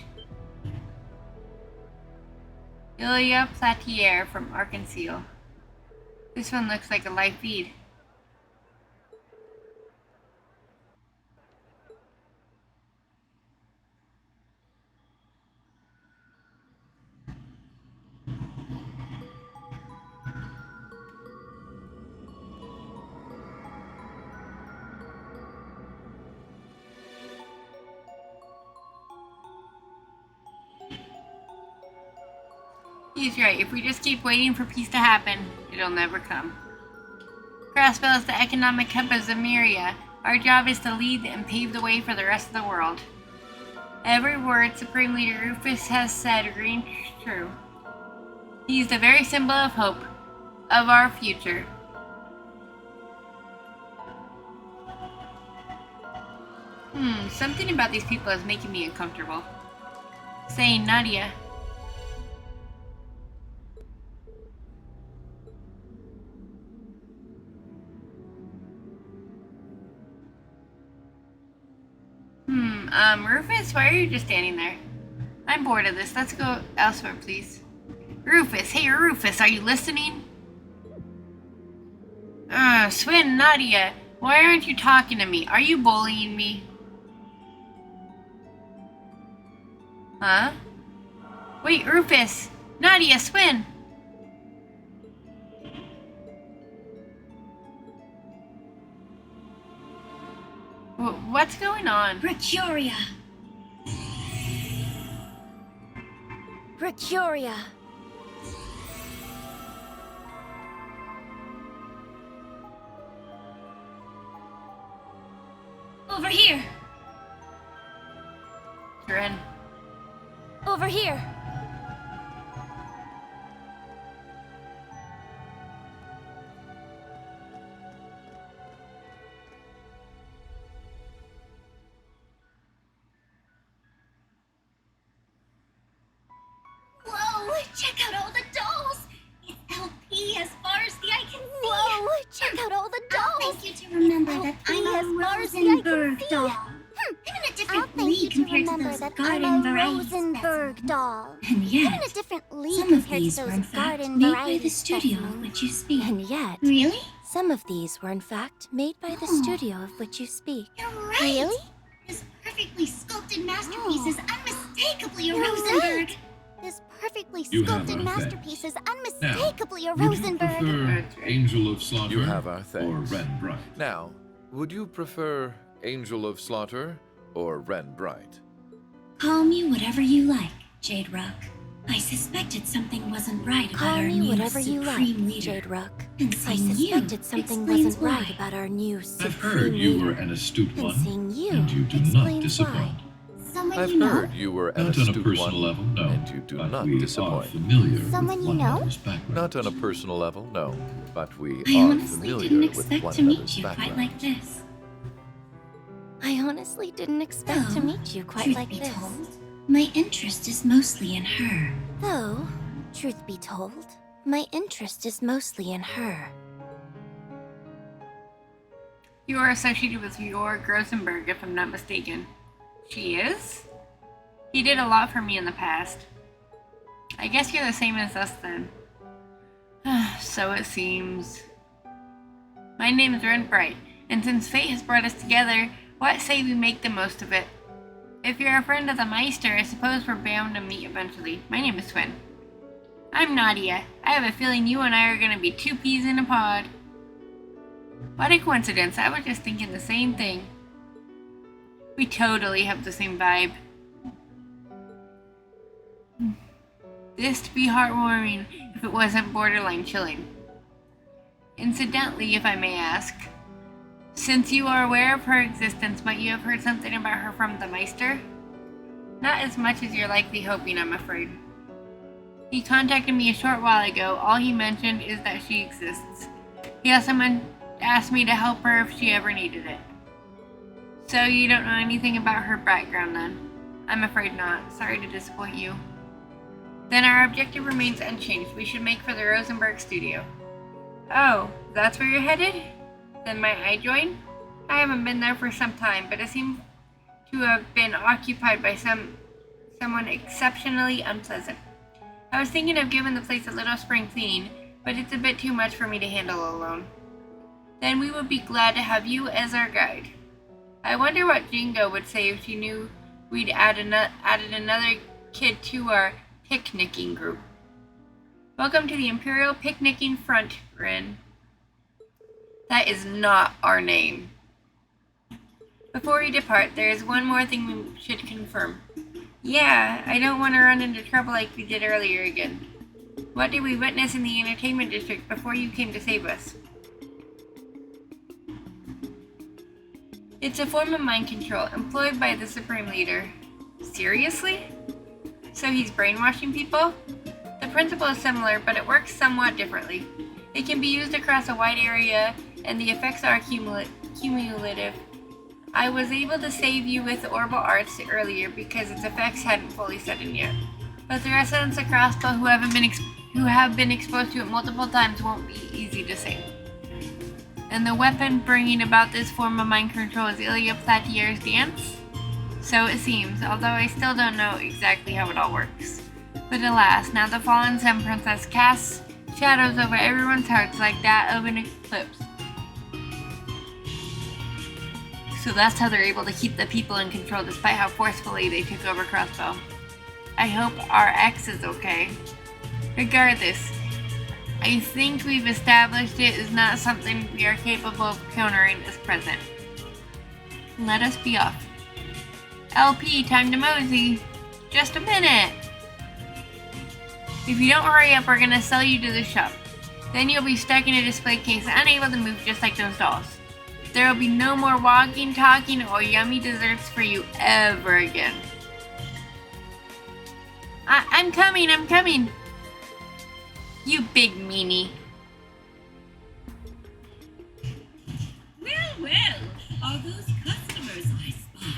Ilya Platier from Arkansas. This one looks like a live feed. He's right. If we just keep waiting for peace to happen, it'll never come. Crossbell is the economic hub of Zemuria. Our job is to lead and pave the way for the rest of the world. Every word Supreme Leader Rufus has said rings true. He's the very symbol of hope, of our future. Something about these people is making me uncomfortable. Saying Nadia. Rufus, why are you just standing there? I'm bored of this. Let's go elsewhere, please. Rufus, hey Rufus, are you listening? Swin, Nadia, why aren't you talking to me? Are you bullying me? Huh? Wait, Rufus, Nadia, Swin. What's going on? Mercuria. Mercuria. Over here. Ren. Over here. Whoa! Check out all the dolls. It's LP as far as the eye can see. Whoa! Check out all the dolls. Thank you to remember that I'm as a far as the eye can Rosenberg see. doll. I'm in a I'll different thank you league to compared to remember those that garden I'm a variety Rosenberg specimens. doll. And I'm yet, in a different league some of compared these to were those in fact garden made by variety the studio of specimens. which you speak. And yet, Really? some of these were in fact made by the Oh. studio of which you speak. You're right. Really? This perfectly sculpted masterpiece Oh. is unmistakably a You're Rosenberg. right. This perfectly You have sculpted our masterpiece is unmistakably a Would you Rosenberg. prefer That's right. Angel of Slaughter You have our or thanks. Red Bright? Now, would you prefer Angel of Slaughter or Ren Bright? Call me whatever you like, Jade Rock. I suspected something wasn't right about Call our me new whatever you Supreme like, Leader. Jade Rock. And I seeing you suspected something explains wasn't right why. about our new I've Supreme heard you were Leader. an astute And one, seeing you and you do not explains disappoint. why. Someone I've you know? heard you were an Not on a astute personal one, level, no. and you do But not we are disappoint. familiar Someone with you one know? another's backgrounds. Not on a personal level, no. But we I are honestly didn't familiar with expect one to meet another's you quite backgrounds. like this. I honestly didn't expect to Though, meet you quite truth like be this. told, my interest is mostly in her. Though, truth be told, my interest is mostly in her. You are associated with Jorg Rosenberg, if I'm not mistaken. She is? He did a lot for me in the past. I guess you're the same as us then. So it seems. My name is Ren Bright, and since fate has brought us together, what say we make the most of it? If you're a friend of the Meister, I suppose we're bound to meet eventually. My name is Twin. I'm Nadia. I have a feeling you and I are gonna be two peas in a pod. What a coincidence, I was just thinking the same thing. We totally have the same vibe. This to be heartwarming if it wasn't borderline chilling. Incidentally, if I may ask, since you are aware of her existence, might you have heard something about her from the Meister? Not as much as you're likely hoping, I'm afraid. He contacted me a short while ago. All he mentioned is that she exists. He also asked me to help her if she ever needed it. So you don't know anything about her background then? I'm afraid not. Sorry to disappoint you. Then our objective remains unchanged. We should make for the Rosenberg studio. Oh, that's where you're headed? Then might I join? I haven't been there for some time, but it seems to have been occupied by someone exceptionally unpleasant. I was thinking of giving the place a little spring cleaning, but it's a bit too much for me to handle alone. Then we would be glad to have you as our guide. I wonder what Jingo would say if she knew we'd added another kid to our picnicking group. Welcome to the Imperial Picnicking Front, Rin. That is not our name. Before we depart, there is one more thing we should confirm. Yeah, I don't want to run into trouble like we did earlier again. What did we witness in the entertainment district before you came to save us? It's a form of mind control employed by the Supreme Leader. Seriously? So he's brainwashing people? The principle is similar, but it works somewhat differently. It can be used across a wide area, and the effects are cumulative. I was able to save you with Orbital Arts earlier because its effects hadn't fully set in yet. But the residents of Crossbow who have been exposed to it multiple times won't be easy to save. And the weapon bringing about this form of mind control is Ilya Platier's dance? So it seems, although I still don't know exactly how it all works. But alas, now the fallen Sun Princess casts shadows over everyone's hearts like that of an eclipse. So that's how they're able to keep the people in control despite how forcefully they took over Crossbow. I hope our ex is okay. Regardless, I think we've established it is not something we are capable of countering as present. Let us be off. LP, time to mosey. Just a minute. If you don't hurry up, we're gonna sell you to the shop. Then you'll be stuck in a display case, unable to move just like those dolls. There will be no more walking, talking, or yummy desserts for you ever again. I'm coming. You big meanie. Well, are those customers I spot?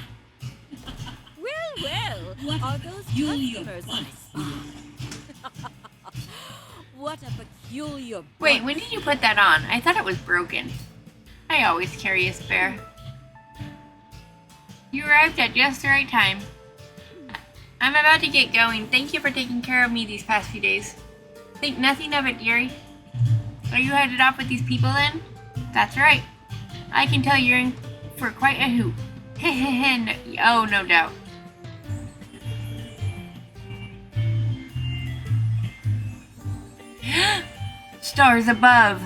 Well, are those customers I spot? What a peculiar... Wait, when did you put that on? I thought it was broken. I always carry a spare. You arrived at just the right time. I'm about to get going. Thank you for taking care of me these past few days. Think nothing of it, dearie. Are you headed off with these people then? That's right. I can tell you're in for quite a hoot. Oh, no doubt. Stars above.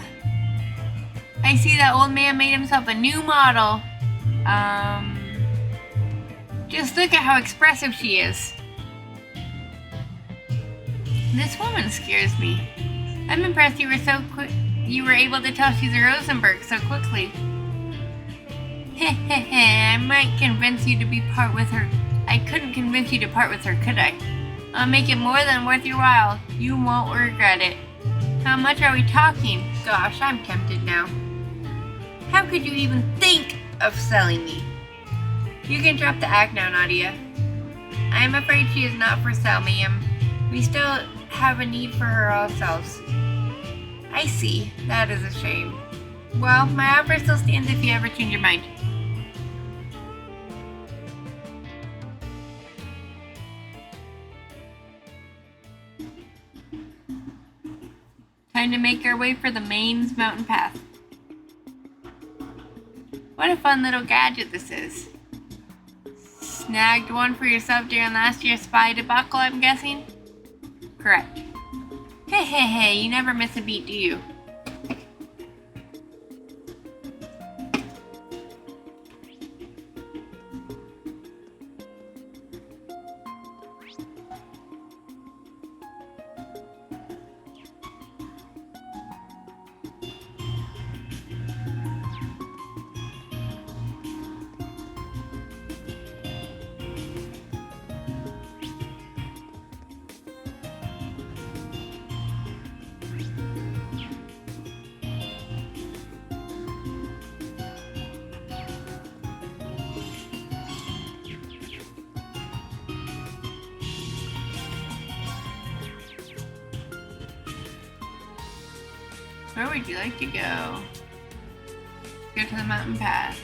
I see that old man made himself a new model. Just look at how expressive she is. This woman scares me. I'm impressed you were able to tell she's a Rosenberg so quickly. I might convince you to be part with her. I couldn't convince you to part with her, could I? I'll make it more than worth your while. You won't regret it. How much are we talking? Gosh, I'm tempted now. How could you even think of selling me? You can drop the act now, Nadia. I am afraid she is not for sale, ma'am. We still have a need for her ourselves. I see. That is a shame. Well, my offer still stands if you ever change your mind. Time to make our way for the Maine's mountain path. What a fun little gadget this is. Snagged one for yourself during last year's spy debacle, I'm guessing? Correct. Hey, you never miss a beat, do you? Where would you like to go? Go to the mountain path.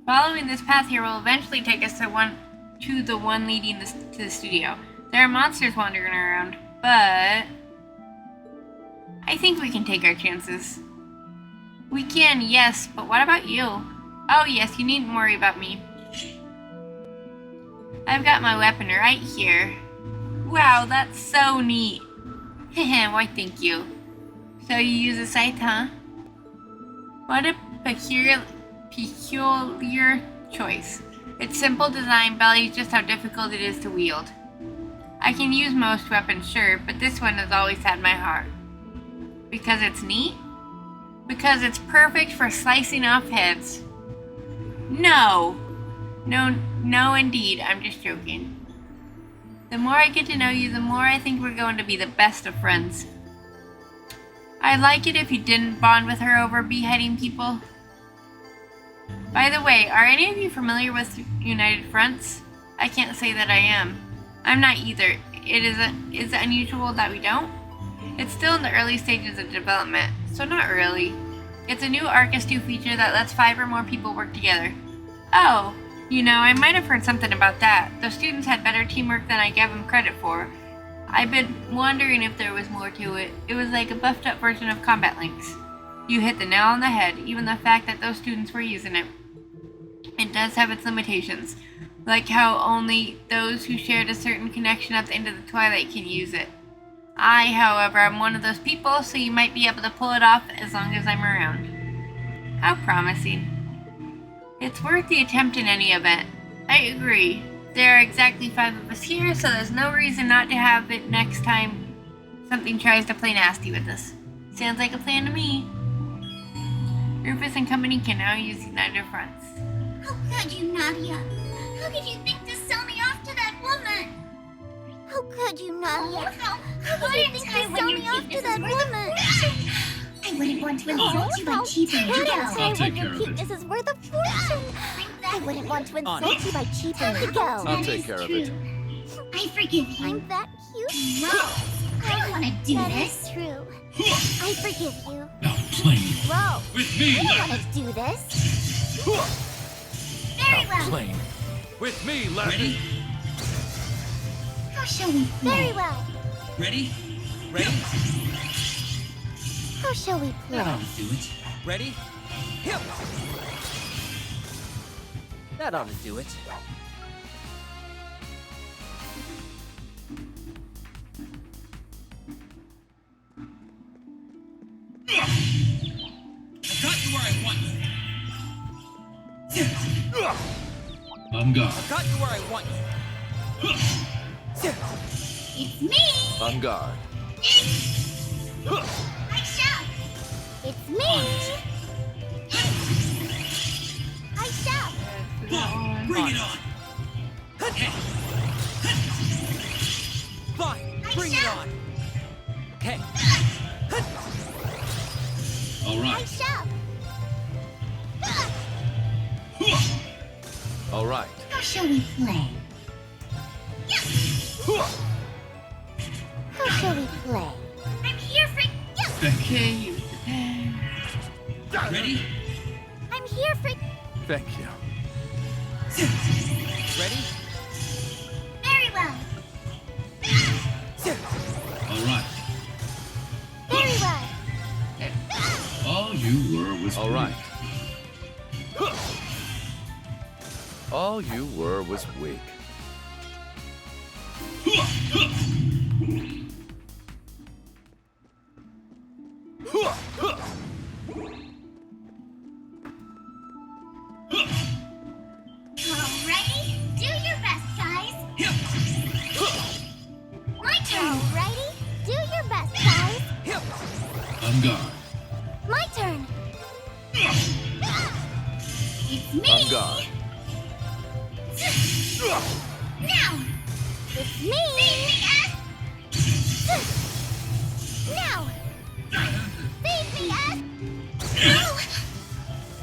Following this path here will eventually take us to the one leading to the studio. There are monsters wandering around, but I think we can take our chances. We can, yes, but what about you? Oh yes, you needn't worry about me. I've got my weapon right here. Wow, that's so neat. Heh, why thank you. So you use a scythe, huh? What a peculiar choice. Its simple design belies just how difficult it is to wield. I can use most weapons, sure, but this one has always had my heart. Because it's neat? Because it's perfect for slicing off heads. No, indeed, I'm just joking. The more I get to know you, the more I think we're going to be the best of friends. I'd like it if you didn't bond with her over beheading people. By the way, are any of you familiar with United Fronts? I can't say that I am. I'm not either. Is it unusual that we don't? It's still in the early stages of development, so not really. It's a new Arcus 2 feature that lets 5 or more people work together. Oh, I might have heard something about that. The students had better teamwork than I gave them credit for. I've been wondering if there was more to it. It was like a buffed up version of Combat Links. You hit the nail on the head, even the fact that those students were using it. It does have its limitations, like how only those who shared a certain connection at the end of the Twilight can use it. I, however, am one of those people, so you might be able to pull it off as long as I'm around. How promising. It's worth the attempt in any event. I agree. There are exactly 5 of us here, so there's no reason not to have it next time something tries to play nasty with us. Sounds like a plan to me. Rufus and company can now use United Fronts. How could you, Nadia? How could you think to sell me off to that woman? How could you, Nadia? How How could you think to sell me off to that woman? I wouldn't want to insult you by cheating You you don't go. say I'll when take your care of it. cuteness is worth a fortune. I wouldn't want to insult you by cheaping the girl. I'll That take is care of true. it. I forgive you. I'm that cute. No, I don't want to do That this. is true. I forgive you. Now playing. Whoa, With me, I don't left. want to do this. Very well. Plane. With me, Lefty. Ready? How shall we Very play? well. Ready? Ready? How shall we play? That ought to do it. Ready? Hip! That ought to do it. I got you where I want you. I'm gone. Got you where I want you. It's me! On guard. I shall! It's me! I shall! Fine, bring it on! Okay. Fine, bring it on. Okay. All I right. shall! All right. How shall we play? How shall we play? I'm here for you! Okay, use the pen. Ready? I'm here for Thank you. Ready? very well! All right. Very well! All you were was All right. All you were was weak. Alrighty, do your best, guys! My turn! Alrighty, do your best, guys! On guard. My turn! It's me! On guard. Now! It's me! Now! Save me, Ash!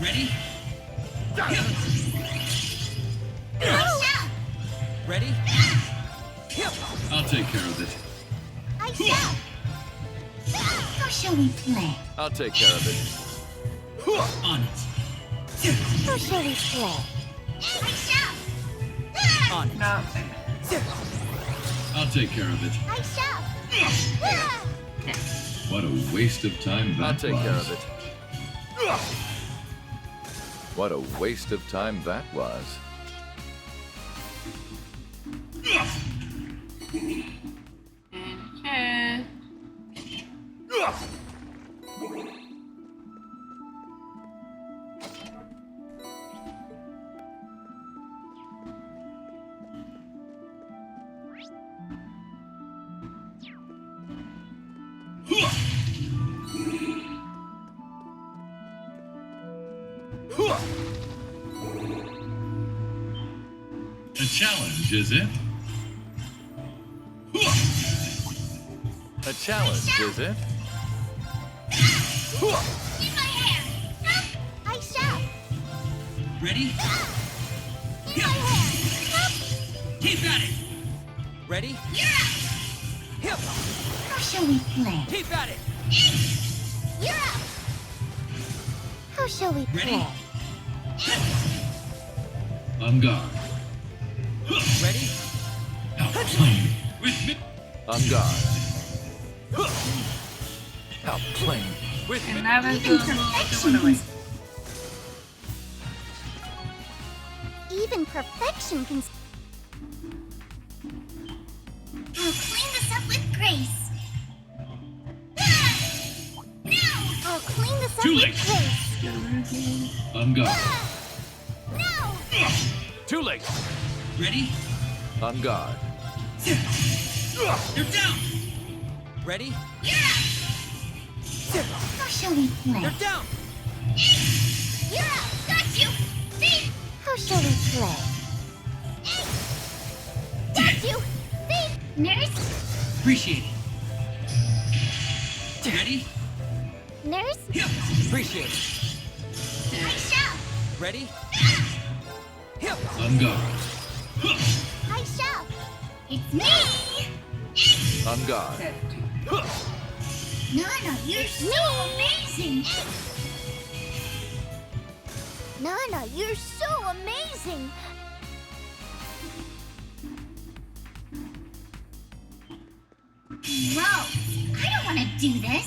Ready? I Ready? I'll take care of it. shall! How shall we play? I'll take care of it. On it. How shall we play? I shall! On it. No. I'll take care of it. I shall! What a waste of time that I'll take was. care of it. What a waste of time that was. And chest. A challenge, is it? A challenge, is it? In my hair! I shall! Ready? In my hair! Keep at it! Ready? You're up! Hip! How shall we play? Keep at it! You're up! How shall we Ready? play? On guard. Ready? Outplayed. With me. On guard. Outplaying. With And me. that was the Perfection one away. Even perfection can... I'll clean this up with grace. No! I'll clean this up Too with late. grace. On guard. No! Too late. Ready? On guard. You're down! Ready? How shall we play? You're down! You're up! Got you! Thief! How shall we play? Got you! Thief! Nurse? Appreciate it. Ready? Nurse? Appreciate it. I shall! Ready? Hip! On guard. I shall! It's me! On guard. Nana, you're so amazing! Nana, you're so amazing! Gross! I don't want to do this!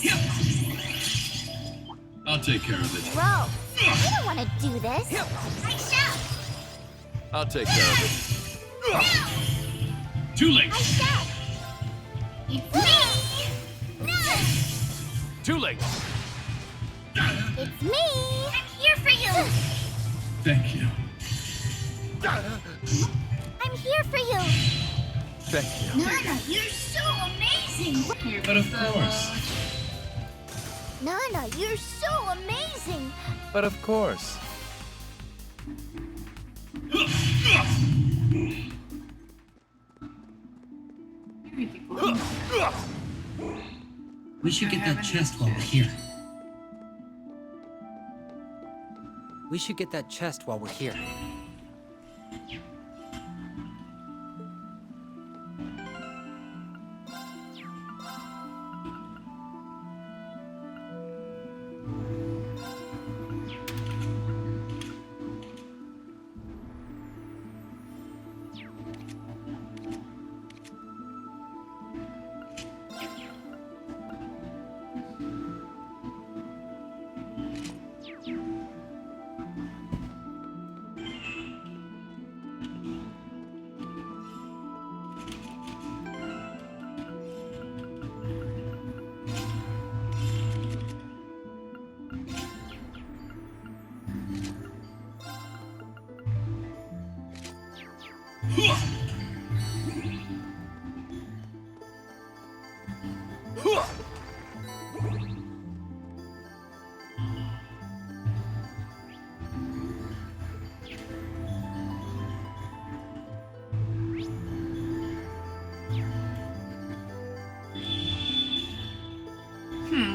I'll take care of it. Gross! I don't want to do this! I shall! I'll take care of it. No! Too late. I shall! It's me! No! Too late. It's me! I'm here for you! Thank you. I'm here for you! Thank you. Nana, you're so amazing! You're But of so course. Nana, you're so amazing! But of course. ridiculous. We should get that chest while we're here. We should get that chest while we're here.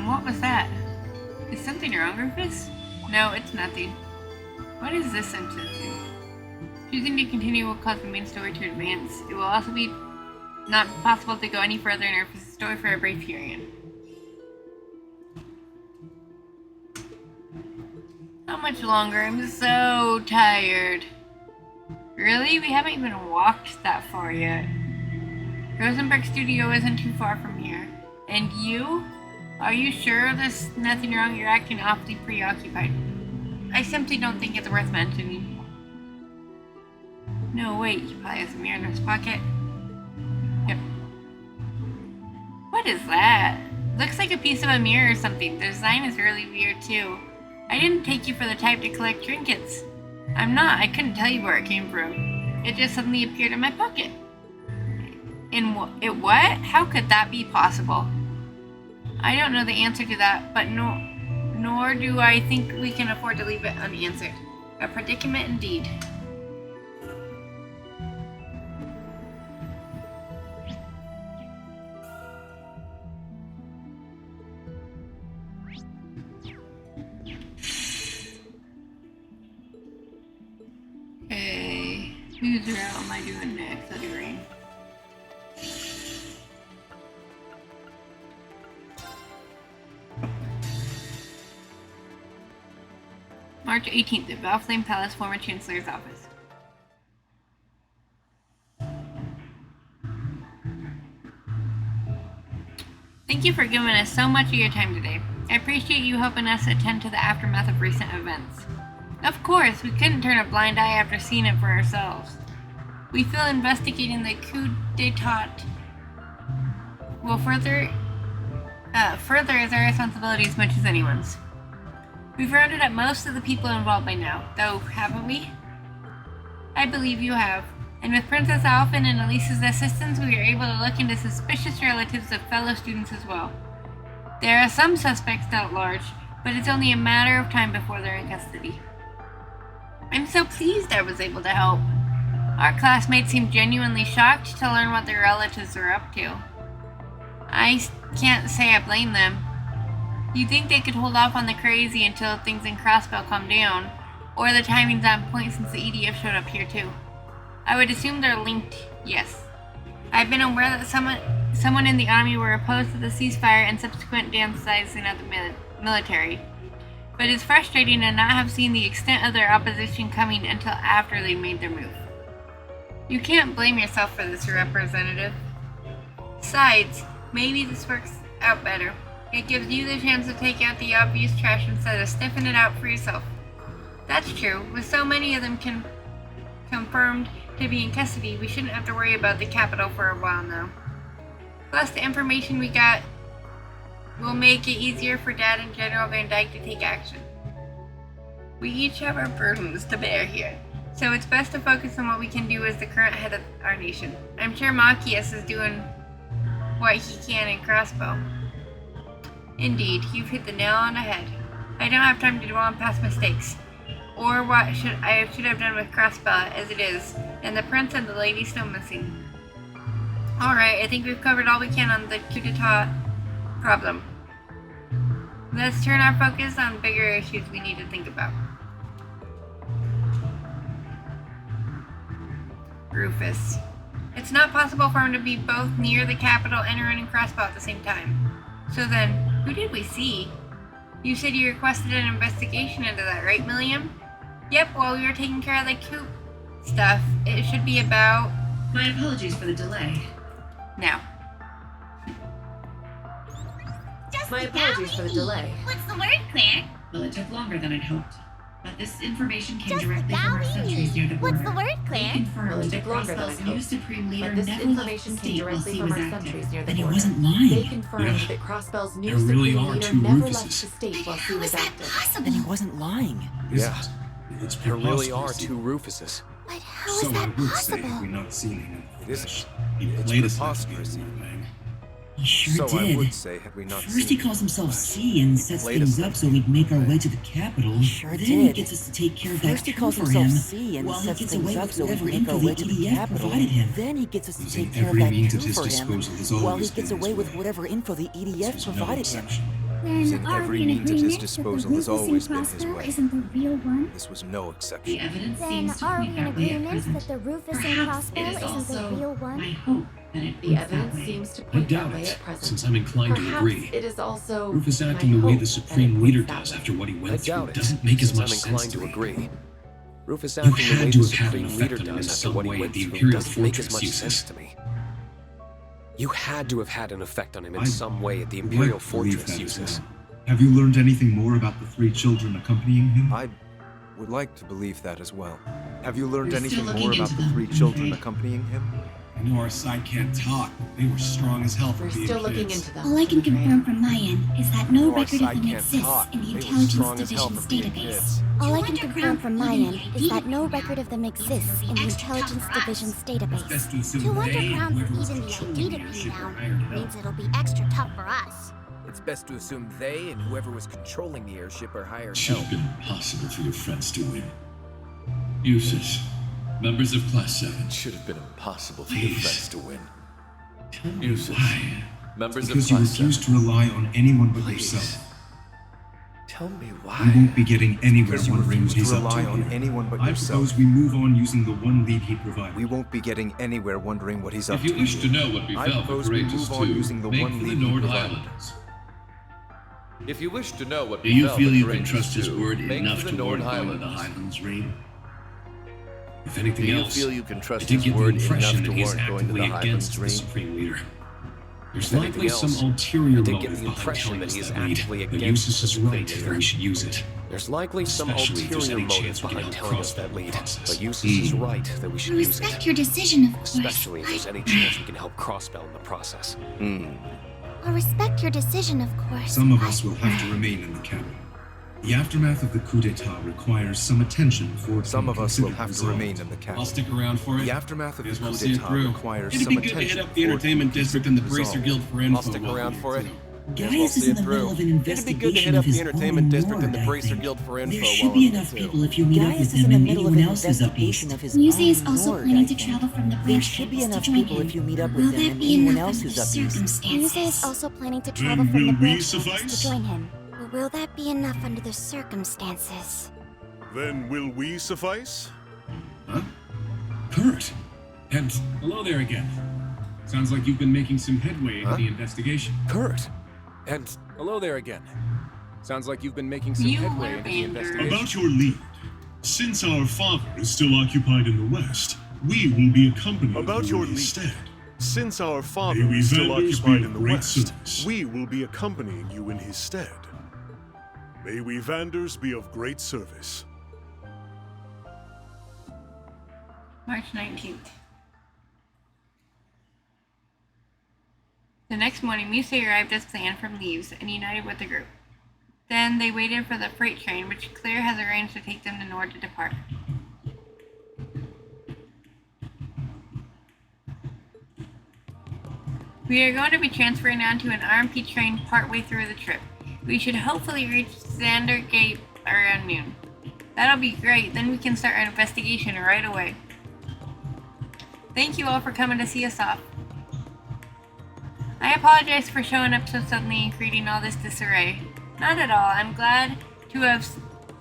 What was that? Is something wrong, Rufus? No, it's nothing. What is this sentence to? Choosing to continue will cause the main story to advance. It will also be not possible to go any further in Rufus' story for a brief period. How much longer? I'm so tired. Really? We haven't even walked that far yet. Rosenberg Studio isn't too far from here. And you? Are you sure there's nothing wrong? You're acting awfully preoccupied. I simply don't think it's worth mentioning. No, wait, he probably has a mirror in his pocket. Yep. What is that? Looks like a piece of a mirror or something. The design is really weird too. I didn't take you for the type to collect trinkets. I'm not. I couldn't tell you where it came from. It just suddenly appeared in my pocket. It what? How could that be possible? I don't know the answer to that, but nor do I think we can afford to leave it unanswered. A predicament indeed. Okay, whose route am I doing next? That'll be Rain. March 18th at Valflame Palace, former Chancellor's office. Thank you for giving us so much of your time today. I appreciate you helping us attend to the aftermath of recent events. Of course, we couldn't turn a blind eye after seeing it for ourselves. We feel investigating the coup d'etat will further as our responsibility as much as anyone's. We've rounded up most of the people involved by now, though, haven't we? I believe you have. And with Princess Alphen and Elise's assistance, we are able to look into suspicious relatives of fellow students as well. There are some suspects at large, but it's only a matter of time before they're in custody. I'm so pleased I was able to help. Our classmates seemed genuinely shocked to learn what their relatives were up to. I can't say I blame them. You'd think they could hold off on the crazy until things in Crossbell calm down, or the timing's on point since the EDF showed up here too. I would assume they're linked, yes. I've been aware that someone in the army were opposed to the ceasefire and subsequent downsizing of the military, but it's frustrating to not have seen the extent of their opposition coming until after they made their move. You can't blame yourself for this, Representative. Besides, maybe this works out better. It gives you the chance to take out the obvious trash instead of sniffing it out for yourself. That's true. With so many of them confirmed to be in custody, we shouldn't have to worry about the capital for a while now. Plus, the information we got will make it easier for Dad and General Van Dyke to take action. We each have our burdens to bear here. So it's best to focus on what we can do as the current head of our nation. I'm sure Machias is doing what he can in Crossbow. Indeed, you've hit the nail on the head. I don't have time to dwell on past mistakes, or what I should have done with Crossbow as it is, and the prince and the lady still missing. Alright, I think we've covered all we can on the coup d'etat problem. Let's turn our focus on bigger issues we need to think about. Rufus. It's not possible for him to be both near the capital and running Crossbow at the same time. So then, who did we see? You said you requested an investigation into that, right, Milliam? Yep, while we were taking care of the coup stuff, it should be about... My apologies for the delay. Now. My apologies for the delay. What's the word, Claire? Well, it took longer than I'd hoped. But this information came Just directly from our sentries near the border. What's the word, They Claire? confirmed that longer than Crossbell's I'd new hoped. Supreme Leader But this never left the information came state while directly he from was our active. sentries near the Then he border. wasn't lying. They confirmed Yeah. that Crossbell's new There really Supreme are Leader two never Rufuses. left the state while he How was is that active. possible? Then he wasn't lying. Yeah. It's There really are preposterous. two Rufuses. But how So is I that would say possible? we're not seeing him. It is. He It's played us preposterous. like a man. He sure So I did. would say, had we not First he seen calls him, himself C and sets Played things us up so we'd make our way to the capital. He sure Then he did. gets us to take care of First that he coup calls for himself him, C and while he sets gets things away up with so we whatever can make our info way the to the EDF capital. provided him. Then he gets us to Using take care of every that means coup at his for him, disposal has while he always gets been away his with way. whatever info the This EDF was no provided him. exception. Then are every we in means at his agreement disposal that has the Rufus always and been his Crossbow way. isn't the real one? This was no The exception. evidence Then seems to are we point in that way at agreement present. that the Rufus and Perhaps Crossbow it is isn't the also real my one? hope that it The proves that evidence way. seems to I point that doubt way it, at present. since I'm inclined to Perhaps agree. it is also Rufus my acting the way hope the that Supreme it Leader points that does way. after what he I went through doubt it. doesn't make as since much I'm sense inclined to to me. agree. Rufus You acting the way had the to have had an Supreme Leader effect on him in does after some what he way went at the through Imperial doesn't make as Fortress much uses. sense to me. You had to have had an effect on him in I some way at the would Imperial like to believe Fortress that as uses. well. Have you learned anything more about the three children accompanying him? I would like to believe that as well. Have you learned We're still anything looking more about into the them, three I'm children afraid. accompanying him? I know our side can't talk. They were strong as hell for We're being still looking kids. into them. All I can I'm afraid. confirm from my end is that no Our record of side them can't exists talk. in the They were Intelligence strong as hell Division's for being database. kids. All I You can wonder confirm from my Crown end even is that the no idea record of them means exists it'll be in the extra tough Intelligence for us. Division's It's database. best to assume To wonder they, Crown's whoever was even the controlling idea the to airship, down were hired to means help. it'll be extra tough for us. It's best to assume they and whoever was controlling the airship are hired Should help. have been impossible for your friends to win. Uses. Members of Class 7. It should have been impossible for your Please. friends to win. Tell me Uses. why. Members Because of you Class refuse 7. to rely on anyone but Please. yourself. Tell me We why. won't be getting anywhere Because you wondering what refuse he's to up to rely on here. anyone but I yourself. propose we move on using the one lead he provided. We won't be getting anywhere wondering what he's up If you to wish to here. know what I befell the propose we courageous move on two, using the make one for the lead he Nord provided. Highlands. If you wish to know what Do you befell feel the you can courageous trust his two, word make enough for the to Nord warn going to the Highlands. Highlands raid? If Do anything you else, feel you can I trust did his get the word impression enough that to he's warrant going to actively the against Highlands the raid? Supreme Leader. There's If likely anything some else, ulterior I did motive get the behind impression telling that us he is that lead. actively The against Usus the is Supreme right that Leader. we should use it. There's likely some Especially if there's ulterior any motive chance we can behind help telling us that Crossbow lead, process. but Eustace is right that we I should use respect it. your decision, of course. Especially if there's any chance we can help Crossbell in the process. I respect your decision, of course. Some of us will have to remain in the capital. The aftermath of the coup d'etat requires some attention before it Some can of us will considered have to resolved. remain in the capital. I'll stick around for it. The aftermath of May as the well coup see it d'etat through. requires It'd some be good to hit attention up the before it entertainment can be district and the considered Bracer resolved. Guild for info. I'll stick while around we're for here, it. too. Gaius Well, is see in it the middle through. of an It'd be investigation good to hit of up the his entertainment own district and the Nord, I Bracer think. Guild for info There while should I'm be in it, enough too. people if you meet up Gaius with is in them the and middle of anyone an else is up investigation east. of his Muse is own also Nord, planning I to think. travel from the There branch should be campus to enough join people him. if you meet up Will with them that and be anyone enough else under who's the up east. Muse is circumstances? also planning to Then travel from the will we branch campus to suffice? join him. But will that be enough under the circumstances? Then will we suffice? Huh? Kurt! And Hello there again. Sounds like you've been making some headway into Huh? the investigation. Kurt! And hello there again. Sounds like you've been making some You headway were into the Vander. investigation. About your lead. Since our father is still occupied in the West, we will be accompanying About you your lead. instead. Since our May father we is still Vanders occupied be in the of great West, service. we will be accompanying you in his stead. May we Vanders be of great service. March 19th. The next morning, Muse arrived as planned from Leaves and united with the group. Then they waited for the freight train, which Claire has arranged to take them to Nord to depart. We are going to be transferring onto an RMP train partway through the trip. We should hopefully reach Xander Gate around noon. That'll be great, then we can start our investigation right away. Thank you all for coming to see us off. I apologize for showing up so suddenly and creating all this disarray. Not at all, I'm glad to have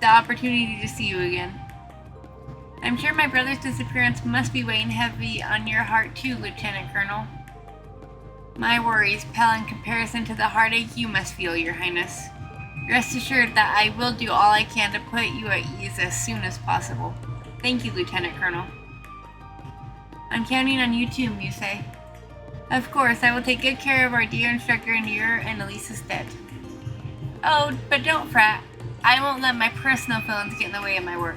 the opportunity to see you again. I'm sure my brother's disappearance must be weighing heavy on your heart too, Lieutenant Colonel. My worries pale in comparison to the heartache you must feel, Your Highness. Rest assured that I will do all I can to put you at ease as soon as possible. Thank you, Lieutenant Colonel. I'm counting on you too, Muse. Of course, I will take good care of our dear instructor in your and Elisa's stead. Oh, but don't fret. I won't let my personal feelings get in the way of my work.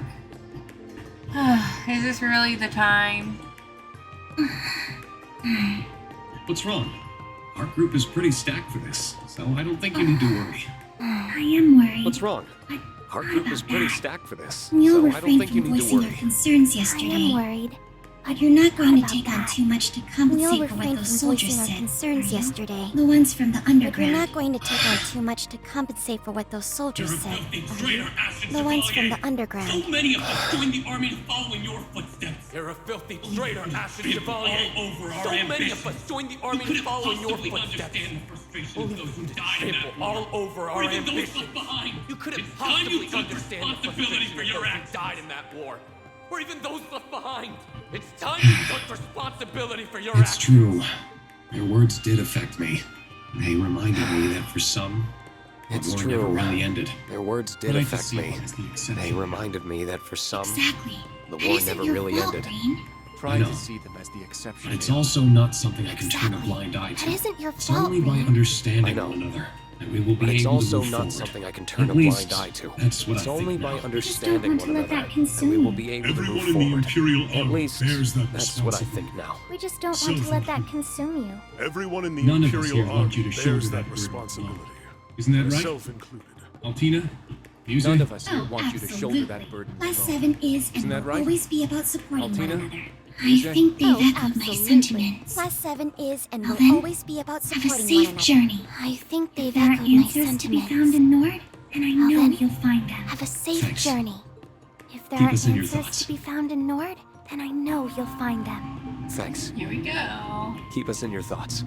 Is this really the time? What's wrong? Our group is pretty stacked for this, so I don't think you need to worry. I am worried. What's wrong? Our group is pretty stacked for this, Neil so I don't refrained think you from need to voicing worry. your concerns yesterday. I am worried. But you're not going to About take on that. too much to Neil compensate for what refrained those from soldiers voicing our said. concerns are you? yesterday. The ones from the But underground. you're not going to take on too much to compensate for what those soldiers said. are you? The ones from the underground. So many of us joined the army to follow in your footsteps. You're a filthy traitor, Acid Chevalier. All over our So many ambition. of us joined the army to follow in your footsteps. Only those who died in that war. All over our Or even those ambition. left behind. You couldn't It's time possibly you took understand the responsibility frustration for of your those who actions. died in that war. Or even those left behind. It's time you took responsibility for your It's actions. true. Their words did affect me. They reminded me that for some, the It's war true. never really ended. Their words did But I can affect see me. why it's the They exception. reminded me that for some, Exactly. the That war isn't never your really fault, ended. Rain. Try know. to see them as the exception. But it's they are. also not something I can turn a Exactly. blind eye to. That isn't your It's fault, only by Rain. I understanding know. one another that we will be But it's able also to move not forward. something I can turn At a least, blind eye to. that's what It's I only think by now. I just don't understanding want one to let another that that consume we will you. be able to Everyone move in the forward. Imperial At Army least, bears that that's what I responsibility. think now. We just don't So want to let thank that you. consume you. Everyone in the None of us Imperial here Army want you to shoulder bears that that burden responsibility. alone. Isn't that right? Myself included. Altina? Muse? None of us here Oh, want you to shoulder that absolutely. burden Class alone. 7 is and Isn't that will right? always be about supporting one Altina? another. I Muse? think they've Oh, echoed my absolutely. sentiments. Class 7 is and Well will then, always be about Have a supporting one safe another. journey. I think If they've there are echoed my answers to be sentiments. found in Nord, then I Well know then, you'll find them. Have a safe Thanks. journey. If there Keep are us in your answers thoughts. to be found in Nord, then I know you'll find them. Thanks. Here we go. Keep us in your thoughts.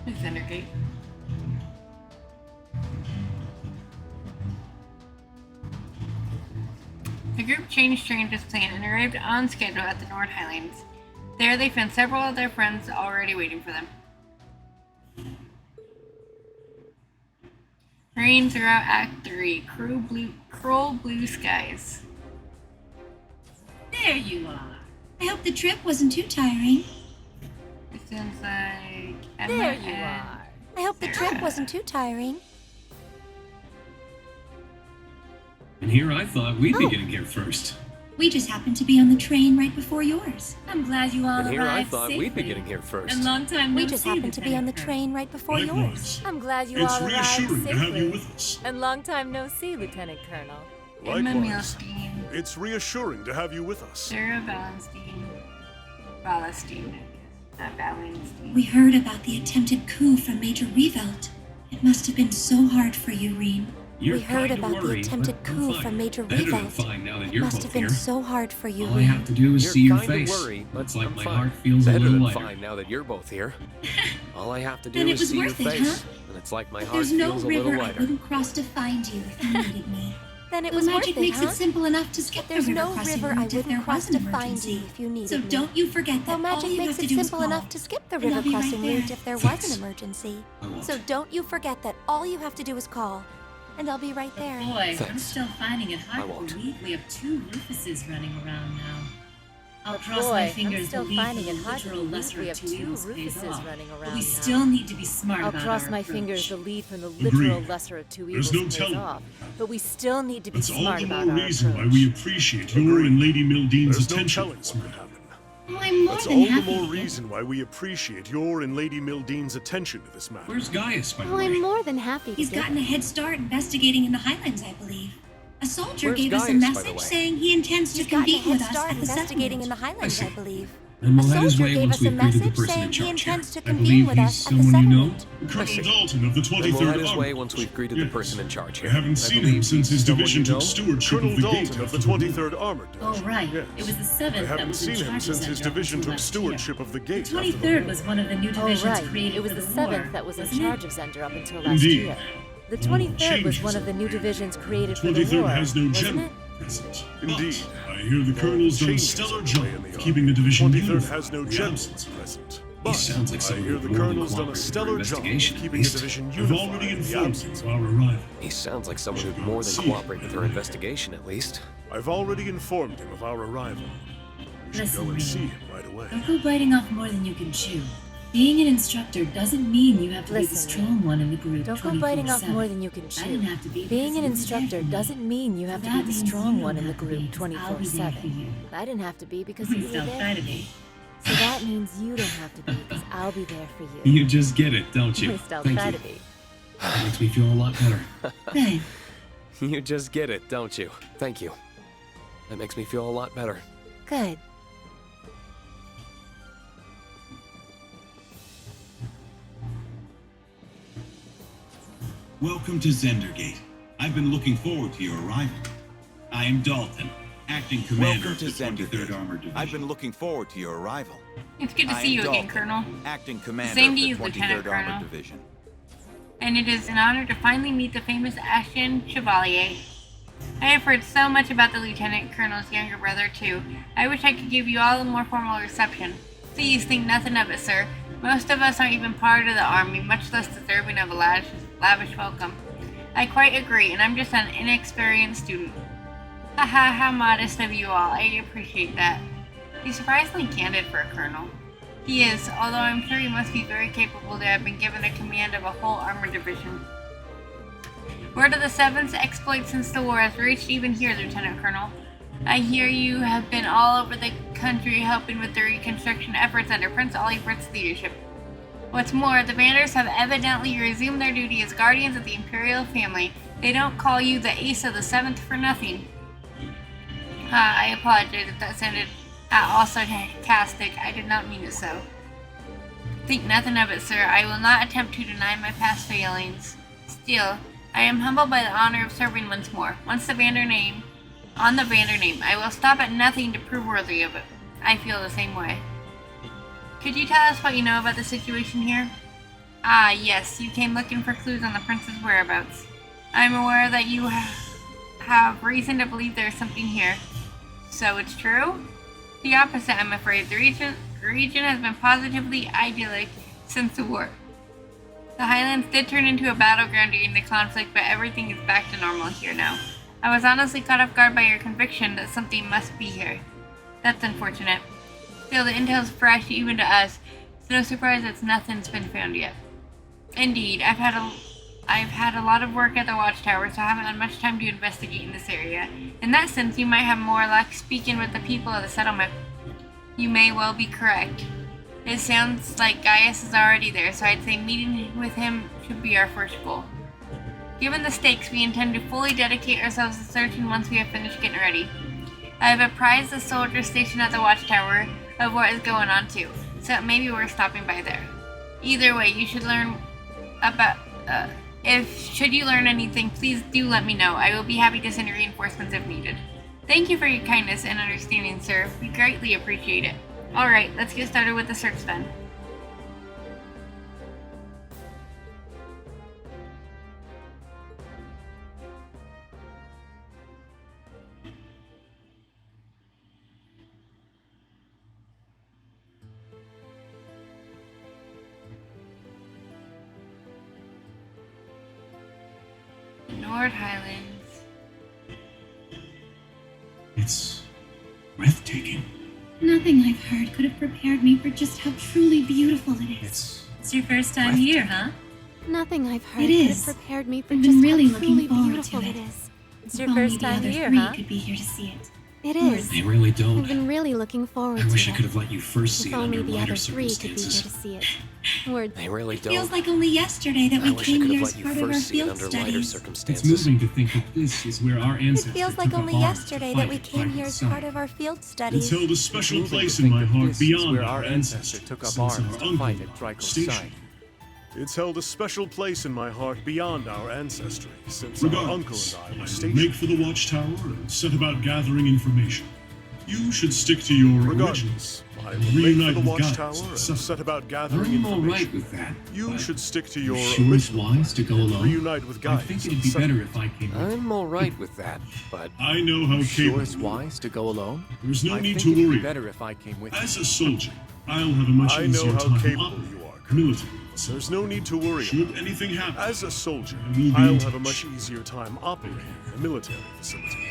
Xander Gate. The group changed trains as planned and arrived on schedule at the North Highlands. There they found several of their friends already waiting for them. Rain throughout Act 3. Cruel blue skies. There you are. I hope the trip wasn't too tiring. It sounds like Emma There you and are. I hope the trip wasn't too tiring. And here I thought we'd Oh. be getting here first. We just happened to be on the train right before yours. I'm glad you all And here I arrived thought safely. we'd be getting here first. And long time We no just see, happened to be on the Lieutenant train right before yours. Likewise. I'm glad you It's all arrived reassuring to have you safely. with us. And long time no see, Lieutenant Colonel. Emma Likewise. Milstein, It's reassuring to have you with us. Sarah Wallenstein, Wallenstein, not Wallenstein. We heard about the attempted coup from Major Revolt. It must have been so hard for you, Reen. You're We heard kinda about the worried, attempted but I'm coup fine. from Major Better than Revolt. fine now that It you're must both have been here. so hard for you, All I have Reen. to do is You're see your kinda face. worried, but It's like I'm my fine. heart feels a Better little than lighter. fine now that you're both here. All I have to do Then it is was see your worth it, face, huh? and it's like my But heart there's no feels a little river I lighter. wouldn't cross to find you if you needed me. Then it The was worth magic it, makes huh? it simple enough to skip There's the river no crossing river I route if there wouldn't cross was to an find emergency. you if you needed So me. don't you forget that Well, all magic you makes have to it do is simple call. enough to skip the And river I'll be right crossing there. route if there was Thanks. an emergency. I won't. So don't you forget that all you have to do is call. And I'll be right there. Boy, Thanks. I'm still finding it I hard to won't. believe we have two Rufuses running around now. I'll But cross boy, my I'm fingers still the lead finding from it the hard to literal believe lesser we of have two two evils pays Rufuses off. running But around we now. still need to be smart I'll about cross our my approach. fingers the lead from the Agreed. literal lesser of two There's evils no pays telling. off. But we still need to be That's all smart the about more our reason why approach. we appreciate your and Lady Mildean's There's no attention. telling what could happen. Oh, I'm more That's than all the happy more to reason why we appreciate your and Lady Mildean's attention to this matter. Where's Gaius, by the Oh, way? I'm more than happy to He's get gotten a head start investigating in the Highlands, I believe. A soldier Where's gave us a Gaius, by the message way? saying he intends to He's gotten a convene head with us start at the investigating in settlement. the Highlands, see. I believe. Then we'll A head his soldier way gave once us a we've greeted the message person in saying he charge here. intends to I convene believe with he's us at the someone you know? settlement. Colonel Dalton of the Then 23rd we'll head his Army. way once we've greeted the person in charge I here. haven't seen him since his Someone division you know? took stewardship Colonel of the Dalton gate of the after the war. 23rd Armored Division. Oh, right. Yes. It was the 7th I that haven't was seen in him charge since of his that job division until took last stewardship year. of the gate. The after the 23rd war. was one of the new Oh, divisions right. created It was for the the 7th war, that was in wasn't charge it? of Zender up until last Indeed. year. The 23rd was one of the new divisions created for the 23rd war, has no wasn't general it? present. Indeed. But I hear the Colonel's done a Changes stellar on the job way in the of army. keeping the division 23rd unified has no in the general absence of present. He But sounds like I someone hear who'd the more than Colonel's done a cooperate for stellar job investigation, of at keeping the least. division I've unified already in the informed absence him of our arrival. He sounds like someone who'd more than See. cooperate with our investigation, at least. I've already informed him of our arrival. You should go Listen, and man. see him right away. Don't go biting off more than you can chew. Being an instructor doesn't mean you have to be the Listen, strong one in the group. Don't go biting off 24/7. more than you can I chew. didn't have to be Being an because you were there instructor for me. doesn't mean you have to That be the means strong you one don't in the have to be, group 'cause I'll be there for 24/7. you. I didn't have to be because Please you were don't there try for to me. be. So that means you don't have to be because I'll be there for you. You just get it, don't At you? least I'll Thank try you. to be. That makes me feel a lot better. Good. You just get it, don't you? Thank you. That makes me feel a lot better. Good. Welcome to Zendergate. I've been looking forward to your arrival. I am Dalton, acting commander Welcome to of the 23rd Zendergate. Armored Division. I've been looking forward to your arrival. It's good to I see am you again, Dalton, Colonel. acting commander Same of to the you, Lieutenant 23rd Armored Colonel. Division. And it is an honor to finally meet the famous Ashton Chevalier. I have heard so much about the Lieutenant Colonel's younger brother, too. I wish I could give you all a more formal reception. Please think nothing of it, sir. Most of us aren't even part of the army, much less deserving of a lavish welcome. I quite agree, and I'm just an inexperienced student. Haha, how modest of you all. I appreciate that. He's surprisingly candid for a colonel. He is, although I'm sure he must be very capable to have been given a command of a whole armored division. Word of the 7th's exploits since the war has reached even here, Lieutenant Colonel. I hear you have been all over the country helping with the reconstruction efforts under Prince Olivert's leadership. What's more, the Banners have evidently resumed their duty as guardians of the Imperial family. They don't call you the Ace of the 7th for nothing. I apologize if that sounded all sarcastic. I did not mean it so. Think nothing of it, sir. I will not attempt to deny my past failings. Still, I am humbled by the honor of serving once more. Once the Vander name, on the Vander name, I will stop at nothing to prove worthy of it. I feel the same way. Could you tell us what you know about the situation here? Ah, yes, you came looking for clues on the prince's whereabouts. I am aware that you have reason to believe there is something here. So it's true? The opposite, I'm afraid. The region has been positively idyllic since the war. The Highlands did turn into a battleground during the conflict, but everything is back to normal here now. I was honestly caught off guard by your conviction that something must be here. That's unfortunate. Still, the intel's fresh even to us. It's no surprise that nothing's been found yet. Indeed, I've had a lot of work at the watchtower, so I haven't had much time to investigate in this area. In that sense, you might have more luck speaking with the people of the settlement. You may well be correct. It sounds like Gaius is already there, so I'd say meeting with him should be our first goal. Given the stakes, we intend to fully dedicate ourselves to searching once we have finished getting ready. I have apprised the soldiers stationed at the watchtower of what is going on too, so maybe we're stopping by there. Either way, you should learn about, should you learn anything, please do let me know. I will be happy to send reinforcements if needed. Thank you for your kindness and understanding, sir. We greatly appreciate it. Alright, let's get started with the search then. Nord Highlands. It's breathtaking. Not Nothing I've heard could have prepared me for just how truly beautiful it is. It's your first time here, huh? Nothing I've heard It could is. have prepared me for I've just been really how truly looking forward beautiful to it it. is. It's If your only first the time other here, three huh? could be here to see it. It is. They really I've don't. been really looking forward I to wish it. I could have let you first see If it only under the lighter other three could be here to circumstances. see it. Words. They really It feels don't. like only yesterday that I we wish I came could here have as let you part of our first see it field under lighter studies. It's circumstances. moving to think that this is where our It ancestors feels like took only up arms yesterday to that we fight came by here the as sun. part of our field It's studies. held a special Moving to place in think my that heart this is beyond where our our ancestors ancestors took up since arms our to uncle fight at was Drykel's stationed. side. It's held a special place in my heart beyond our ancestry, since our uncle Regardless, and I I were will stationed. make for the watchtower and set about gathering information. You should stick to your Regardless, I and will make reunite for the with watchtower guides. and So, set about gathering I'm all information. right with that. You but should stick to your sure it's original wise to go and alone. reunite with I guides. think it'd and be set- better if I came with. I'm all right with that, but I know how sure capable it's you are. wise to go alone? There's no I need think to it'd worry. be better if I came with As you. a soldier, I'll have a much I know easier how time capable operating. you are. Military. There's no need to worry. Should about it. anything happen, As a soldier, I will be I'll in have a touch. much easier time operating a military facility.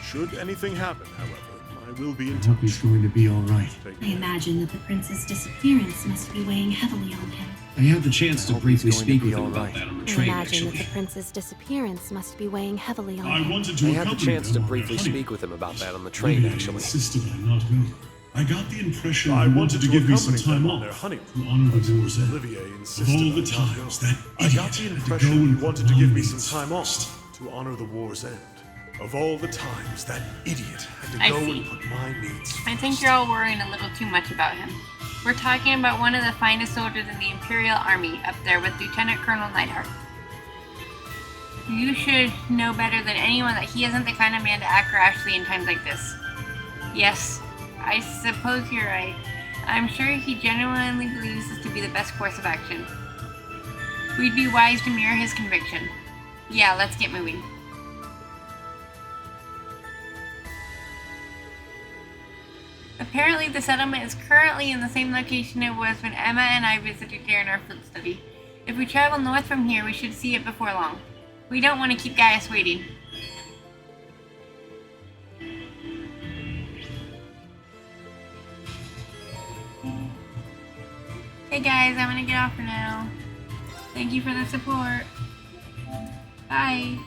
Should anything happen, however, I will be in I hope he's touch. going to be all right. Take I care. imagine that the prince's disappearance must be weighing heavily on him. I had the chance to hope briefly he's going to speak be with him all about right. that on the I train, imagine that actually. the prince's disappearance must be weighing heavily on I him. wanted to I had the accompany chance to them on their briefly honeymoon. speak with him about that on the train, They actually. insisted I not go. I got the impression I they wanted to give me some accompany time them on their off honeymoon, to honor the war's end. Olivier Of insisted all the I not go. times that I idiot got the had to impression go he and wanted put to give my me needs some time first. off to honor the war's end. Of all the times that idiot had to I go see. and put my needs I think first. you're all worrying a little too much about him. We're talking about one of the finest soldiers in the Imperial Army, up there with Lieutenant Colonel Neidhart. You should know better than anyone that he isn't the kind of man to act rashly in times like this. Yes, I suppose you're right. I'm sure he genuinely believes this to be the best course of action. We'd be wise to mirror his conviction. Yeah, let's get moving. Apparently, the settlement is currently in the same location it was when Emma and I visited during our field study. If we travel north from here, we should see it before long. We don't want to keep Gaius waiting. Hey guys, I'm gonna get off for now. Thank you for the support. Bye.